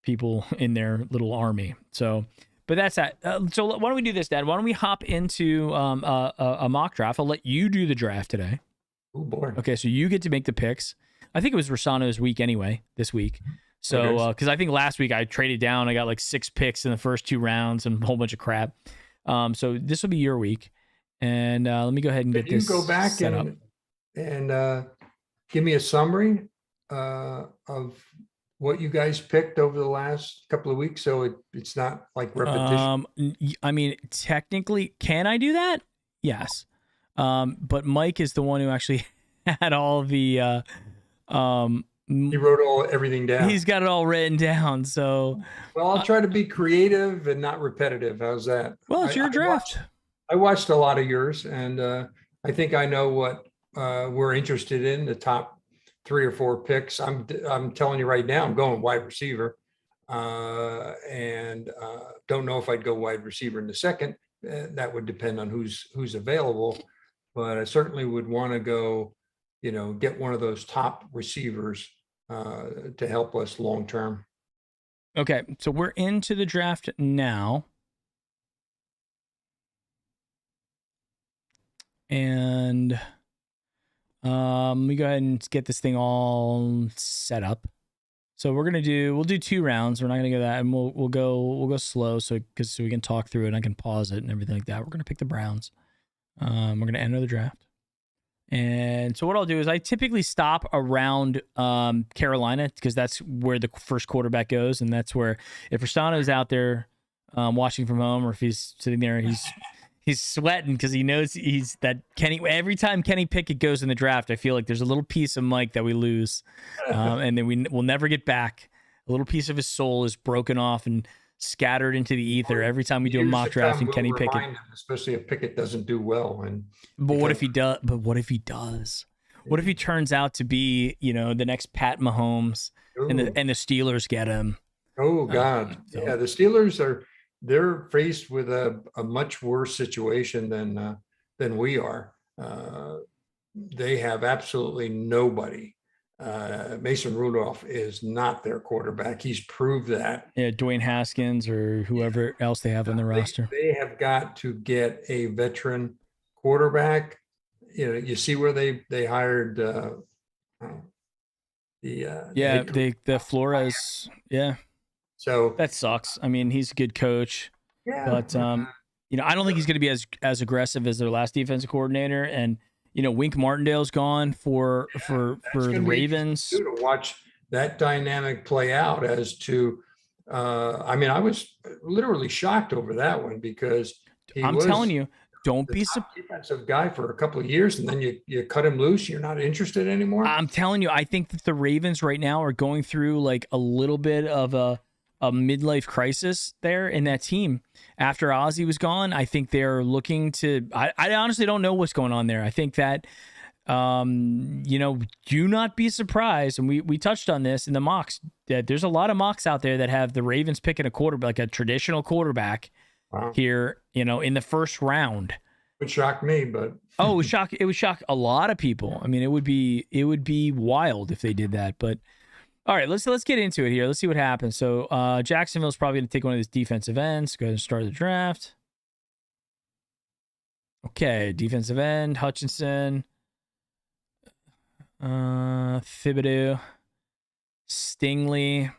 people in their little army. So, but that's that. So why don't we do this, Dad? Why don't we hop into a mock draft? I'll let you do the draft today. Oh boy. Okay, so you get to make the picks. I think it was Rossano's week anyway, this week. So, because I think last week I traded down, I got like 6 picks in the first 2 rounds and a whole bunch of crap. So this will be your week, and let me go ahead and get this. You go back set up. and give me a summary of what you guys picked over the last couple of weeks, so it's not like repetition. I mean, technically, can I do that? Yes. But Mike is the one who actually had all the he wrote everything down. He's got it all written down. So, well, I'll try to be creative and not repetitive. How's that? Well, it's your draft. I watched a lot of yours, and I think I know what we're interested in. The top 3 or 4 picks. I'm telling you right now, I'm going wide receiver, and don't know if I'd go wide receiver in the second. That would depend on who's available, but I certainly would want to go, get one of those top receivers to help us long term. Okay, so we're into the draft now. And let me go ahead and get this thing all set up. So we'll do 2 rounds. We're not gonna go that, and we'll go slow, so we can talk through it and I can pause it and everything like that. We're gonna pick the Browns. We're gonna enter the draft. And so what I'll do is I typically stop around Carolina, because that's where the first quarterback goes, and that's where, if Rastano's out there watching from home, or if he's sitting there, he's sweating because he knows he's that Kenny. Every time Kenny Pickett goes in the draft, I feel like there's a little piece of Mike that we lose, and then we'll never get back. A little piece of his soul is broken off and scattered into the ether every time we do a mock draft and Kenny Pickett. Him, especially if Pickett doesn't do well. But what if he does? What if What if he turns out to be, the next Pat Mahomes, and the Steelers get him? Oh God, yeah, the Steelers they're faced with a much worse situation than we are. They have absolutely nobody Mason Rudolph is not their quarterback. He's proved that. Yeah, Dwayne Haskins or whoever else they have on the roster. They have got to get a veteran quarterback. You see where they hired the Flores. Yeah, so that sucks. I mean, he's a good coach, but I don't think he's going to be as aggressive as their last defensive coordinator. And Wink Martindale's gone for the Ravens. To watch that dynamic play out as to, I was literally shocked over that one because I'm telling you, don't be defensive guy for a couple of years, and then you cut him loose. You're not interested anymore. I'm telling you, I think that the Ravens right now are going through like a little bit of a midlife crisis there in that team. After Ozzie was gone, I think they're looking to. I honestly don't know what's going on there. I think that, do not be surprised, and we touched on this in the mocks. That there's a lot of mocks out there that have the Ravens picking a quarterback, like a traditional quarterback. Wow. Here, in the first round. It would shock me, but it would shock a lot of people. I mean, it would be wild if they did that. But all right, let's get into it here. Let's see what happens. So Jacksonville's probably going to take one of these defensive ends. Go ahead and start the draft. Okay, defensive end, Hutchinson, Thibodeau, Stingley,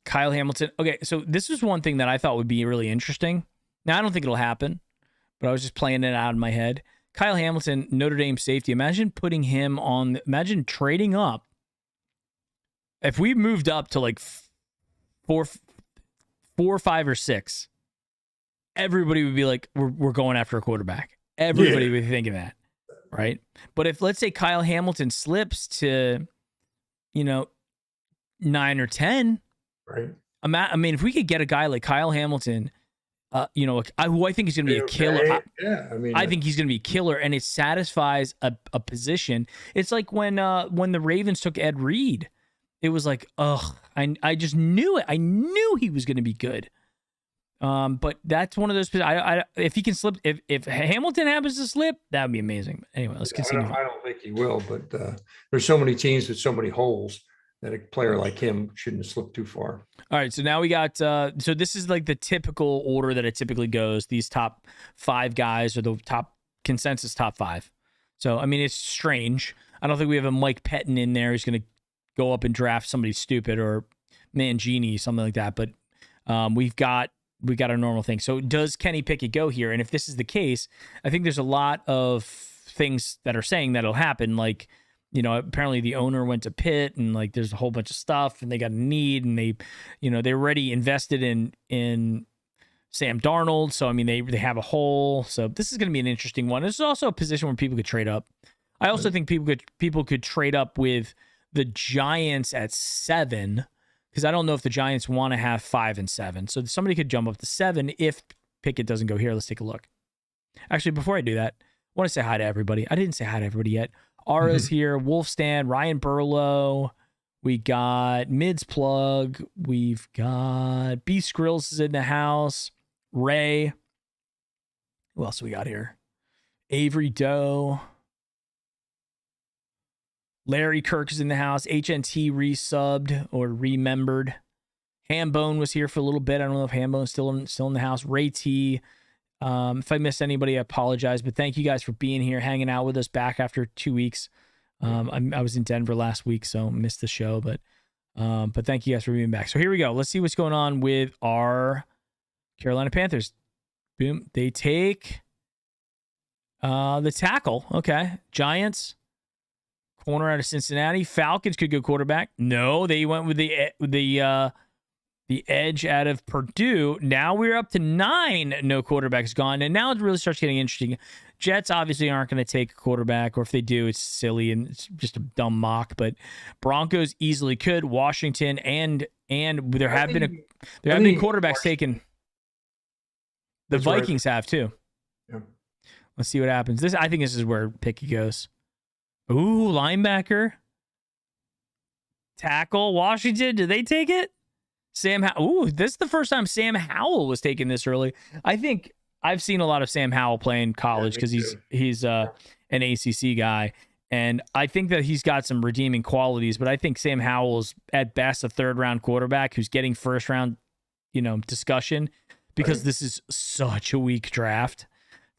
Kyle Hamilton. Okay, so this is one thing that I thought would be really interesting. Now, I don't think it'll happen, but I was just playing it out in my head. Kyle Hamilton, Notre Dame safety. Imagine putting him on, imagine trading up. If we moved up to like 4, 5, or 6, everybody would be like, we're going after a quarterback. Everybody would be thinking that, right? But if, let's say, Kyle Hamilton slips to, 9 or 10, right. I mean, if we could get a guy like Kyle Hamilton, who I think is going to be a killer. I think he's going to be a killer, and it satisfies a position. It's like when the Ravens took Ed Reed, it was like, I just knew it. I knew he was going to be good. But that's one of those. If he can slip, if Hamilton happens to slip, that would be amazing. Anyway, let's continue. I don't think he will, but there's so many teams with so many holes that a player like him shouldn't slip too far. All right, so now we got, so this is like the typical order that it typically goes. These top 5 guys are the top consensus top 5. So, I mean, it's strange. I don't think we have a Mike Pettin in there who's going to go up and draft somebody stupid or Mangini, something like that. But we got a normal thing. So does Kenny Pickett go here? And if this is the case, I think there's a lot of things that are saying that'll happen, like, apparently the owner went to Pitt and like there's a whole bunch of stuff and they got a need and they already invested in Sam Darnold. So, I mean, they have a hole. So this is going to be an interesting one. This is also a position where people could trade up. I also think people could trade up with the Giants at 7, because I don't know if the Giants want to have 5 and 7. So somebody could jump up to 7 if Pickett doesn't go here. Let's take a look. Actually, before I do that, I want to say hi to everybody. I didn't say hi to everybody yet. Ara's here, Wolfstand, Ryan Burlow. We got Mids Plug. We've got B Skrills is in the house. Ray. Who else we got here? Avery Doe. Larry Kirk is in the house. HNT resubbed or remembered. Hambone was here for a little bit. I don't know if Hambone's still in the house. Ray T. If I missed anybody, I apologize, but thank you guys for being here, hanging out with us back after 2 weeks. I was in Denver last week, so missed the show, but thank you guys for being back. So here we go. Let's see what's going on with our Carolina Panthers. Boom. They take the tackle. Okay. Giants, corner out of Cincinnati. Falcons could go quarterback. No, they went with the edge out of Purdue. Now we're up to 9. No quarterbacks gone. And now it really starts getting interesting. Jets obviously aren't going to take a quarterback, or if they do, it's silly and it's just a dumb mock. But Broncos easily could. Washington and there have been quarterbacks taken. The Vikings have too. Yeah. Let's see what happens. I think this is where Pickett goes. Ooh, linebacker. Tackle. Washington, did they take it? Sam Howell. Ooh, this is the first time Sam Howell was taken this early. I think I've seen a lot of Sam Howell play in college because he's an ACC guy. And I think that he's got some redeeming qualities, but I think Sam Howell is at best a 3rd-round quarterback who's getting 1st-round, discussion because this is such a weak draft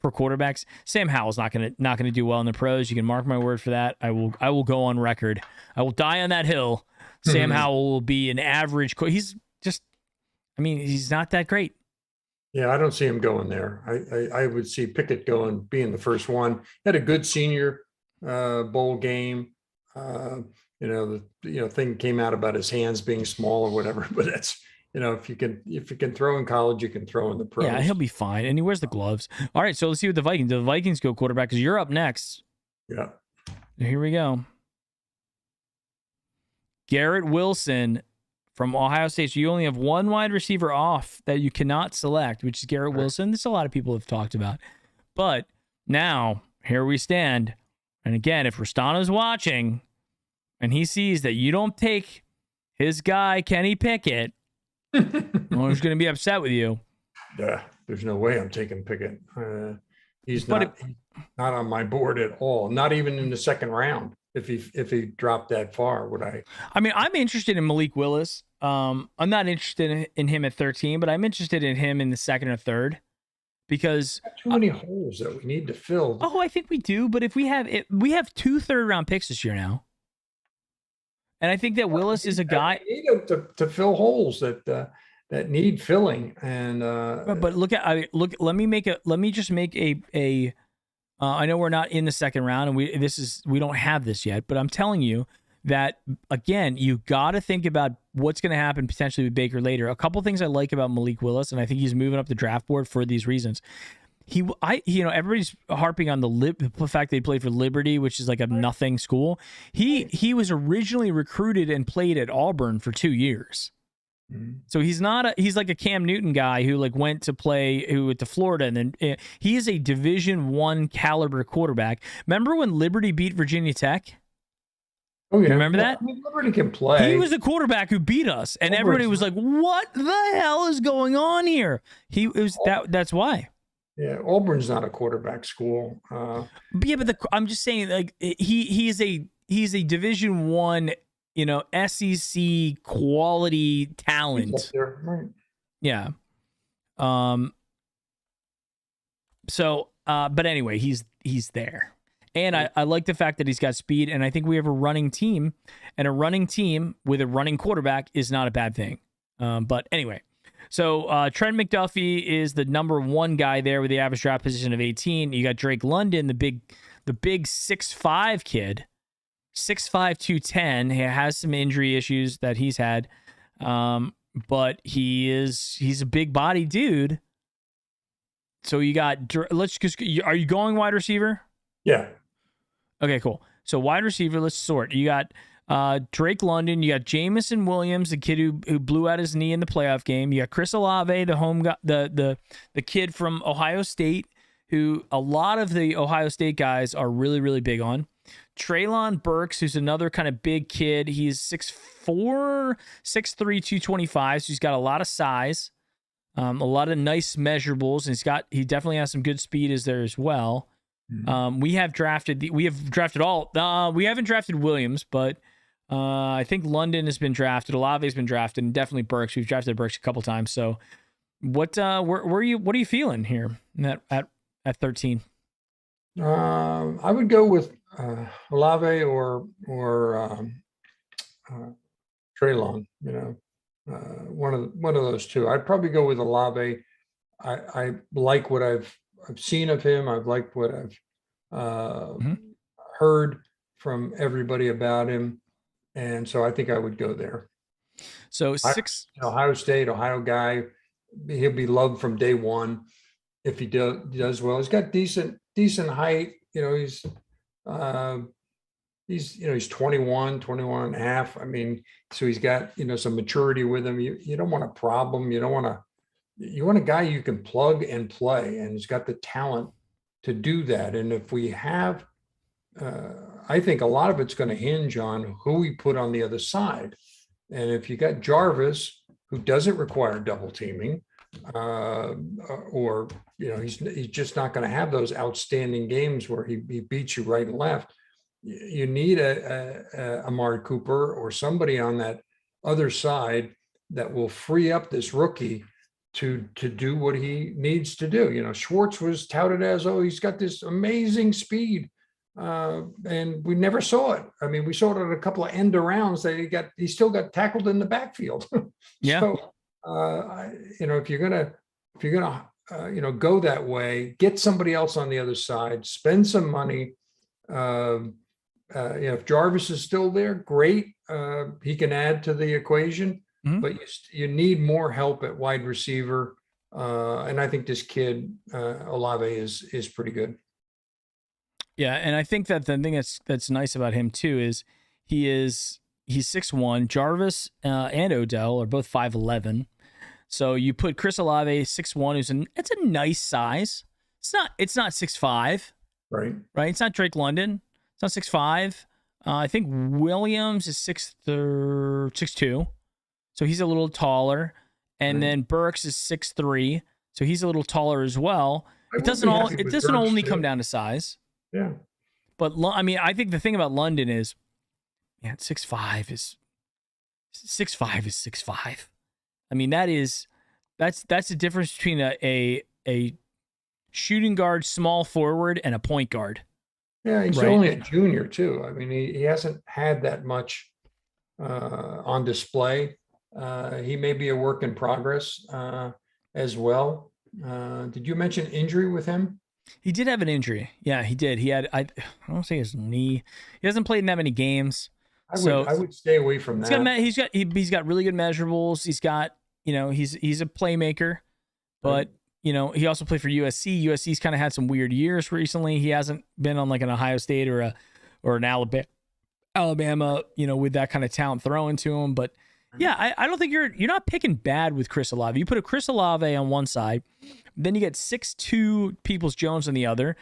for quarterbacks. Sam Howell's not gonna do well in the pros. You can mark my word for that. I will go on record. I will die on that hill. Sam Howell will be an average. He's not that great. Yeah, I don't see him going there. I would see Pickett being the first one. Had a good senior bowl game. The thing came out about his hands being small or whatever, but that's, if you can throw in college, you can throw in the pros. Yeah, he'll be fine. And he wears the gloves. All right, so let's see what the Vikings. The Vikings go quarterback because you're up next. Yeah. Here we go. Garrett Wilson from Ohio State. So you only have one wide receiver off that you cannot select, which is Garrett Wilson. This a lot of people have talked about. But now, here we stand. And again, if Rastano's watching and he sees that you don't take his guy, Kenny Pickett, well, he's going to be upset with you. Yeah, there's no way I'm taking Pickett. He's not on my board at all. Not even in the 2nd round. If he dropped that far, would I? I mean, I'm interested in Malik Willis. I'm not interested in him at 13, but I'm interested in him in the 2nd or 3rd because too many holes that we need to fill. Oh, I think we do. But if we have 2 3rd-round picks this year now, and I think that Willis is a guy we need to fill holes that need filling. And but look. Let me just make a. I know we're not in the 2nd round, and we don't have this yet, but I'm telling you that again, you got to think about what's going to happen potentially with Baker later. A couple things I like about Malik Willis, and I think he's moving up the draft board for these reasons. Everybody's harping on the fact that he played for Liberty, which is like a nothing school. He was originally recruited and played at Auburn for 2 years. So he's like a Cam Newton guy who went to Florida, and then he is a Division I caliber quarterback. Remember when Liberty beat Virginia Tech? Oh yeah, remember that? I mean, Liberty can play. He was the quarterback who beat us, and everybody was like, "What the hell is going on here?" That's why. Yeah, Auburn's not a quarterback school. But I'm just saying, he's a Division I. SEC quality talent. Right. Yeah. But anyway, he's there. And I like the fact that he's got speed, and I think we have a running team, and a running team with a running quarterback is not a bad thing. But anyway, so Trent McDuffie is the number 1 guy there with the average draft position of 18. You got Drake London, the big 6'5" kid. 6'5", 210. He has some injury issues that he's had, but he's a big body dude. So you got are you going wide receiver? Yeah. Okay, cool. So wide receiver, let's sort. You got Drake London. You got Jamison Williams, the kid who blew out his knee in the playoff game. You got Chris Olave, the home guy, the kid from Ohio State, who a lot of the Ohio State guys are really, really big on. Treylon Burks, who's another kind of big kid. He's 6'4", 6'3", 225. So he's got a lot of size, a lot of nice measurables, and he definitely has some good speed there as well. Mm-hmm. We haven't drafted Williams, but I think London has been drafted. Olave's been drafted, and definitely Burks. We've drafted Burks a couple times. So what are you feeling here at 13? I would go with Olave or Treylon. One of those two. I'd probably go with Olave. I like what I've seen of him. I've liked what I've heard from everybody about him, and so I think I would go there. So Ohio State, Ohio guy. He'll be loved from day one if he does well. He's got decent height. He's 21 and a half. I mean, so he's got, some maturity with him. You don't want a problem. You want a guy you can plug and play, and he's got the talent to do that. And if we have, I think a lot of it's going to hinge on who we put on the other side. And if you got Jarvis, who doesn't require double teaming, or he's just not going to have those outstanding games where he beats you right and left. you need a Amari Cooper or somebody on that other side that will free up this rookie to do what he needs to do. You know, Schwartz was touted as, oh, he's got this amazing speed. And we never saw it. I mean, we saw it at a couple of end arounds that he still got tackled in the backfield. Yeah. So, you know, if you're gonna you know, go that way, get somebody else on the other side, spend some money. You know, if Jarvis is still there, great. He can add to the equation, but you need more help at wide receiver. And I think this kid, Olave, is pretty good. Yeah, and I think that the thing that's nice about him too is he's 6'1". Jarvis and Odell are both 5'11". So you put Chris Olave 6'1", it's a nice size. It's not 6'5". Right. It's not Drake London. It's not 6'5". I think Williams is 6'2", so he's a little taller, and then Burks is 6'3", so he's a little taller as well. It doesn't only come down to size. Yeah. But I mean, I think the thing about London is, yeah, 6'5" is 6'5". I mean, that's the difference between a shooting guard, small forward, and a point guard. Yeah, he's only a junior too. I mean, he hasn't had that much on display. He may be a work in progress as well. Did you mention injury with him? He did have an injury. Yeah, he did. He had, I don't say his knee. He hasn't played in that many games. I would stay away from that. He's got really good measurables. He's got, you know, he's a playmaker, but you know, he also played for USC. USC's kind of had some weird years recently. He hasn't been on like an Ohio State or an Alabama, you know, with that kind of talent thrown to him. But yeah, I don't think you're not picking bad with Chris Olave. You put a Chris Olave on one side, then you get 6'2" Peoples-Jones on the other.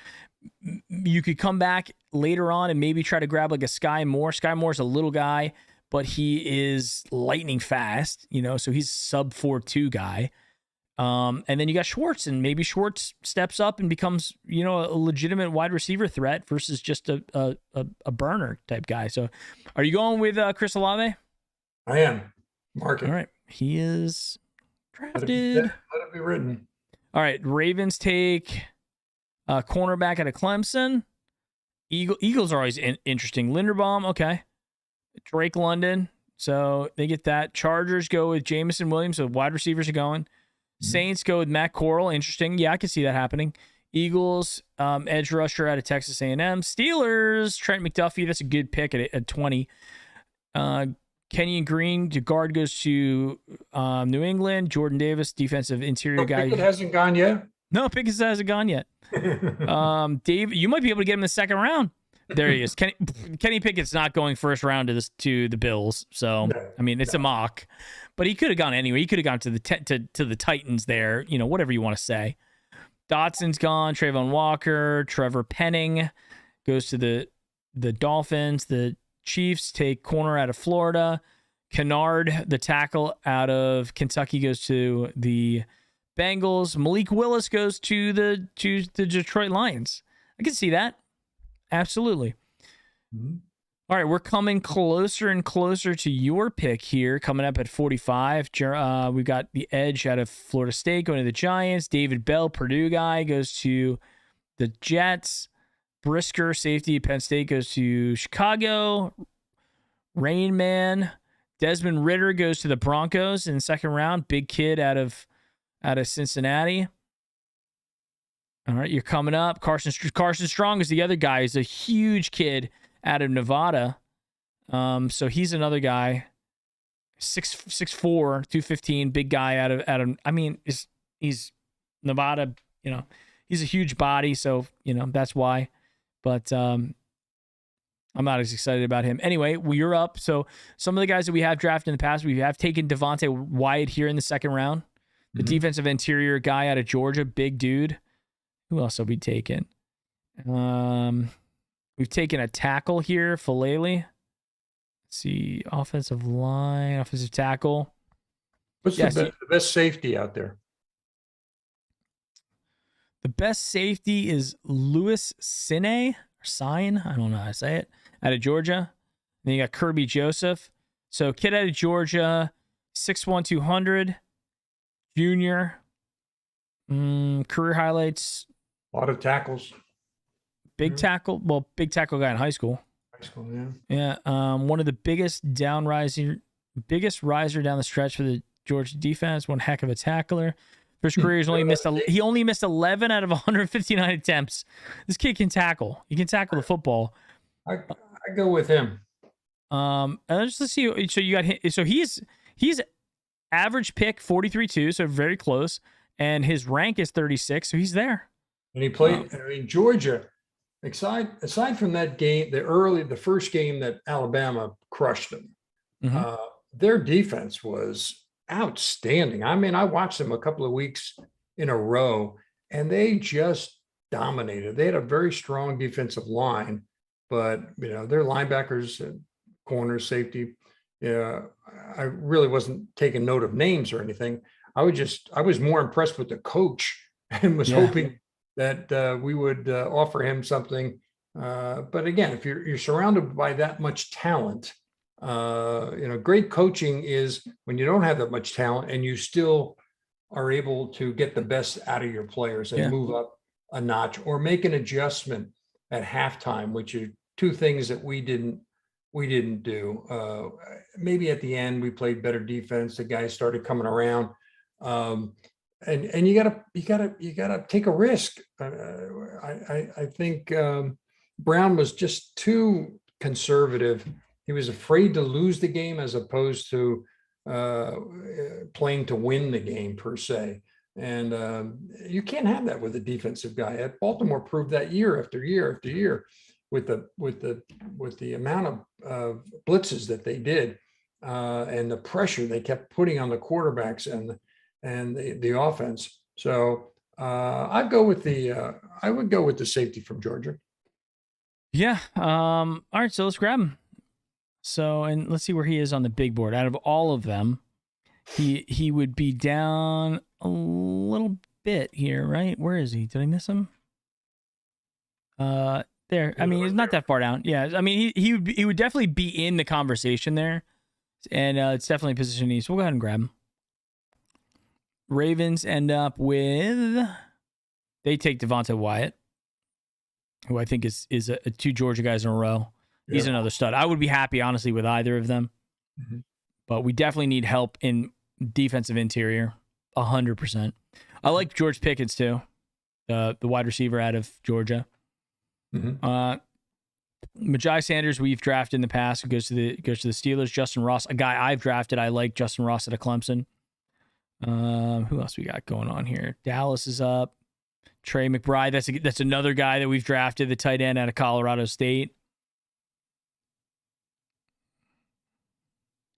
You could come back later on and maybe try to grab like a Sky Moore. Sky Moore's a little guy, but he is lightning fast, you know, so he's sub 4.2 guy. And then you got Schwartz, and maybe Schwartz steps up and becomes, you know, a legitimate wide receiver threat versus just a burner type guy. So are you going with Chris Olave? I am. Mark it. All right. He is drafted. Let it be written. All right. Ravens take cornerback out of Clemson. Eagles are always interesting. Linderbaum, okay. Drake London, so they get that. Chargers go with Jamison Williams, so wide receivers are going. Saints go with Matt Corral, interesting. Yeah, I can see that happening. Eagles, edge rusher out of Texas A&M. Steelers, Trent McDuffie, that's a good pick at 20. Kenyon Green, the guard, goes to New England. Jordan Davis, defensive interior guy. Pickett hasn't gone yet? No, Pickett hasn't gone yet. Dave, you might be able to get him in the second round. There he is. Kenny Pickett's not going first round to the Bills. So, I mean, it's a mock. But he could have gone anywhere. He could have gone to the Titans there, you know, whatever you want to say. Dotson's gone. Trayvon Walker. Trevor Penning goes to the Dolphins. The Chiefs take corner out of Florida. Kennard, the tackle out of Kentucky, goes to the Bengals. Malik Willis goes to the Detroit Lions. I can see that. Absolutely. All right, we're coming closer and closer to your pick here, coming up at 45. We've got the edge out of Florida State going to the Giants. David Bell, Purdue guy, goes to the Jets. Brisker, safety, Penn State, goes to Chicago. Rain Man, Desmond Ridder goes to the Broncos in the second round. Big kid out of Cincinnati. All right, you're coming up. Carson Strong is the other guy. He's a huge kid out of Nevada. So he's another guy. 6'4", 215, big guy out of I mean, he's Nevada, you know. He's a huge body, so, you know, that's why. But I'm not as excited about him. Anyway, you're up. So some of the guys that we have drafted in the past, we have taken Devontae Wyatt here in the second round. The defensive interior guy out of Georgia, big dude. Who else have we taken? We've taken a tackle here, Falele. Let's see, offensive line, offensive tackle. What's the best safety out there? The best safety is Louis Sine, or Sine, I don't know how to say it, out of Georgia. Then you got Kirby Joseph. So kid out of Georgia, 6'1", 200, junior. Career highlights. A lot of tackles. Big tackle. Well, big tackle guy in high school. High school, yeah. Yeah. One of the biggest riser down the stretch for the Georgia defense. One heck of a tackler. For his career, he only missed 11 out of 159 attempts. This kid can tackle. He can tackle the football. I go with him. And let's see. So you got him. So he's average pick 43-2, so very close. And his rank is 36, so he's there. And he played. I mean, Georgia. Aside from that game, the first game that Alabama crushed them, their defense was outstanding. I mean, I watched them a couple of weeks in a row, and they just dominated. They had a very strong defensive line, but their linebackers, and corners, safety. I really wasn't taking note of names or anything. I was more impressed with the coach and was hoping that we would offer him something. But again, if you're surrounded by that much talent, great coaching is when you don't have that much talent and you still are able to get the best out of your players and move up a notch or make an adjustment at halftime, which are two things that we didn't do. Maybe at the end we played better defense. The guys started coming around. And you gotta take a risk. I think Brown was just too conservative. He was afraid to lose the game as opposed to playing to win the game per se. And you can't have that with a defensive guy. Baltimore proved that year after year after year with the amount of blitzes that they did and the pressure they kept putting on the quarterbacks and the offense. So I would go with the safety from Georgia. Yeah. All right. So let's grab him. So, and let's see where he is on the big board. Out of all of them, he would be down a little bit here, right? Where is he? Did I miss him? There. I mean, he's not that far down. Yeah. I mean, he would definitely be in the conversation there, and it's definitely a position need. So we'll go ahead and grab him. Ravens end up with, they take Devonta Wyatt, who I think is two Georgia guys in a row. He's another stud. I would be happy, honestly, with either of them. Mm-hmm. But we definitely need help in defensive interior, 100%. I like George Pickens, too, the wide receiver out of Georgia. Mm-hmm. Majai Sanders, we've drafted in the past, who goes to the Steelers. Justin Ross, a guy I've drafted. I like Justin Ross out of Clemson. Who else we got going on here? Dallas is up. Trey McBride, that's another guy that we've drafted, the tight end out of Colorado State.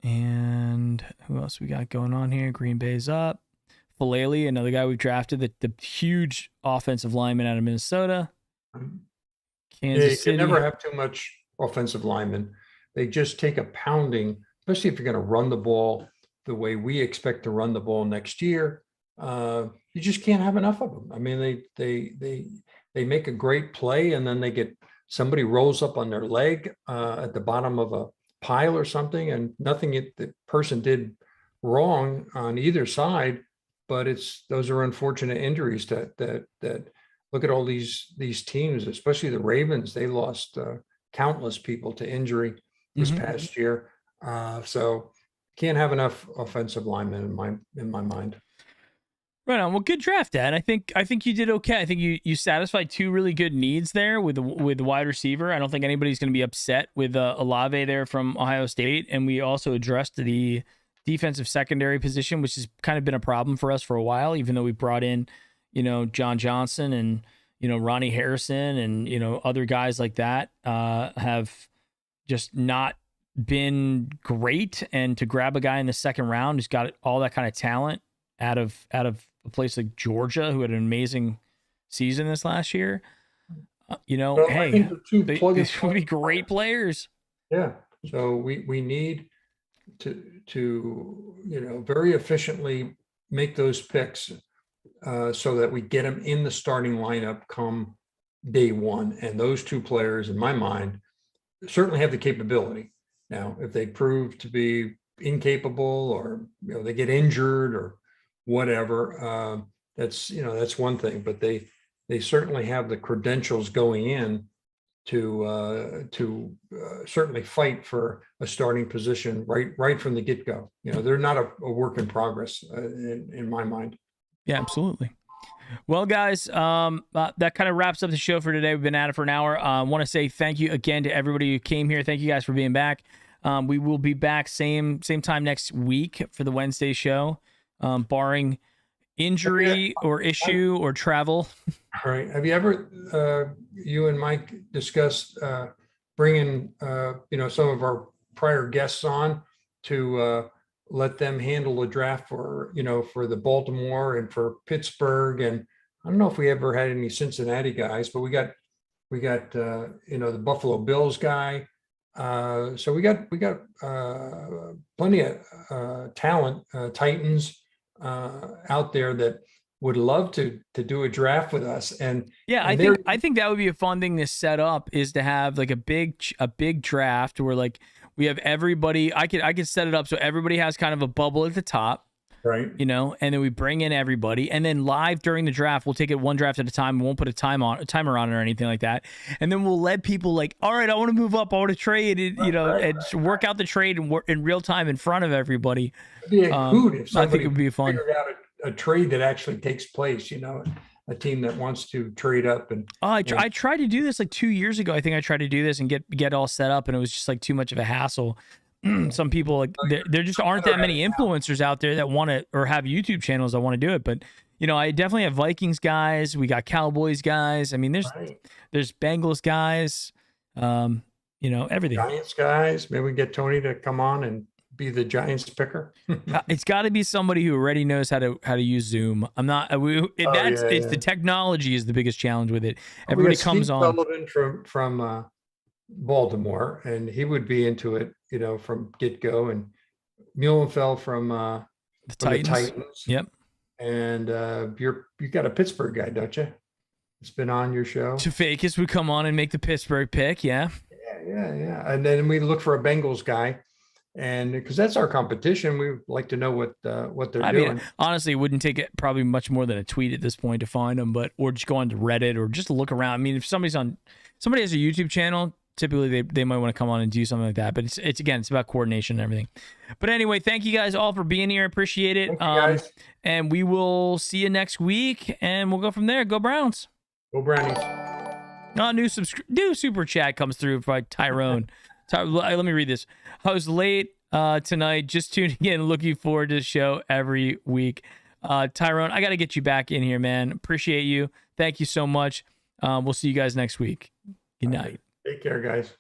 And who else we got going on here? Green Bay's up. Falele, another guy we've drafted, the huge offensive lineman out of Minnesota. Kansas City. You can never have too much offensive linemen. They just take a pounding, especially if you're going to run the ball the way we expect to run the ball next year. You just can't have enough of them. I mean, they make a great play and then somebody rolls up on their leg at the bottom of a pile or something, and nothing the person did wrong on either side, but those are unfortunate injuries that look at all these teams, especially the Ravens. They lost countless people to injury this past year. So can't have enough offensive linemen in my mind. Right on. Well, good draft, Dad. I think you did okay. I think you satisfied two really good needs there with the wide receiver. I don't think anybody's going to be upset with Olave there from Ohio State, and we also addressed the defensive secondary position, which has kind of been a problem for us for a while. Even though we brought in, John Johnson and Ronnie Harrison and other guys like that have just not been great. And to grab a guy in the second round who's got all that kind of talent out of a place like Georgia, who had an amazing season this last year, hey, these would be great players. Yeah. So we need to very efficiently make those picks so that we get them in the starting lineup come day one. And those two players, in my mind, certainly have the capability. Now, if they prove to be incapable, or they get injured or whatever, that's one thing. But they certainly have the credentials going in to certainly fight for a starting position right from the get-go. They're not a work in progress in my mind. Yeah, absolutely. Well, guys, that kind of wraps up the show for today. We've been at it for an hour. I want to say thank you again to everybody who came here. Thank you guys for being back. We will be back same time next week for the Wednesday show, barring injury or issue or travel. All right. Have you ever, you and Mike, discussed bringing, some of our prior guests on to let them handle a draft for the Baltimore and for Pittsburgh? And I don't know if we ever had any Cincinnati guys, but we got the Buffalo Bills guy. So we got plenty of talent, Titans out there that would love to do a draft with us. And yeah, I think that would be a fun thing to set up, is to have like a big draft where like we have everybody. I could set it up so everybody has kind of a bubble at the top, right? And then we bring in everybody, and then live during the draft, we'll take it one draft at a time. We won't put a timer on it or anything like that. And then we'll let people like, all right, I want to move up, I want to trade it, and work out the trade in real time in front of everybody. It'd be a hoot if I think it would be fun. Figured out a trade that actually takes place. A team that wants to trade up. And I tried to do this like 2 years ago. I think I tried to do this and get all set up, and it was just like too much of a hassle. Some people, like, there just aren't that many influencers out there that want to, or have YouTube channels that want to do it. But I definitely have Vikings guys. We got Cowboys guys. I mean, there's Bengals guys. Everything. Giants guys. Maybe we get Tony to come on and be the Giants picker. It's got to be somebody who already knows how to use Zoom. I'm not. It's the technology is the biggest challenge with it. Everybody comes Steve on. Sullivan from Baltimore, and he would be into it, from get go. And Muhlenfeld from the Titans. Yep. And you got a Pittsburgh guy, don't you? It's been on your show. Tafakis would come on and make the Pittsburgh pick. Yeah. Yeah. And then we look for a Bengals guy. And because that's our competition, we would like to know what they're doing. Mean, honestly, it wouldn't take it probably much more than a tweet at this point to find them, or just go on to Reddit or just look around. I mean, if somebody has a YouTube channel, typically they might want to come on and do something like that. But it's about coordination and everything. But anyway, thank you guys all for being here. Appreciate it. Thank you guys. And we will see you next week, and we'll go from there. Go Browns. Go Brownies. New super chat comes through by Tyrone. Let me read this. I was late tonight, just tuning in, looking forward to the show every week. Tyrone, I got to get you back in here, man. Appreciate you. Thank you so much. We'll see you guys next week. Good night. Take care, guys.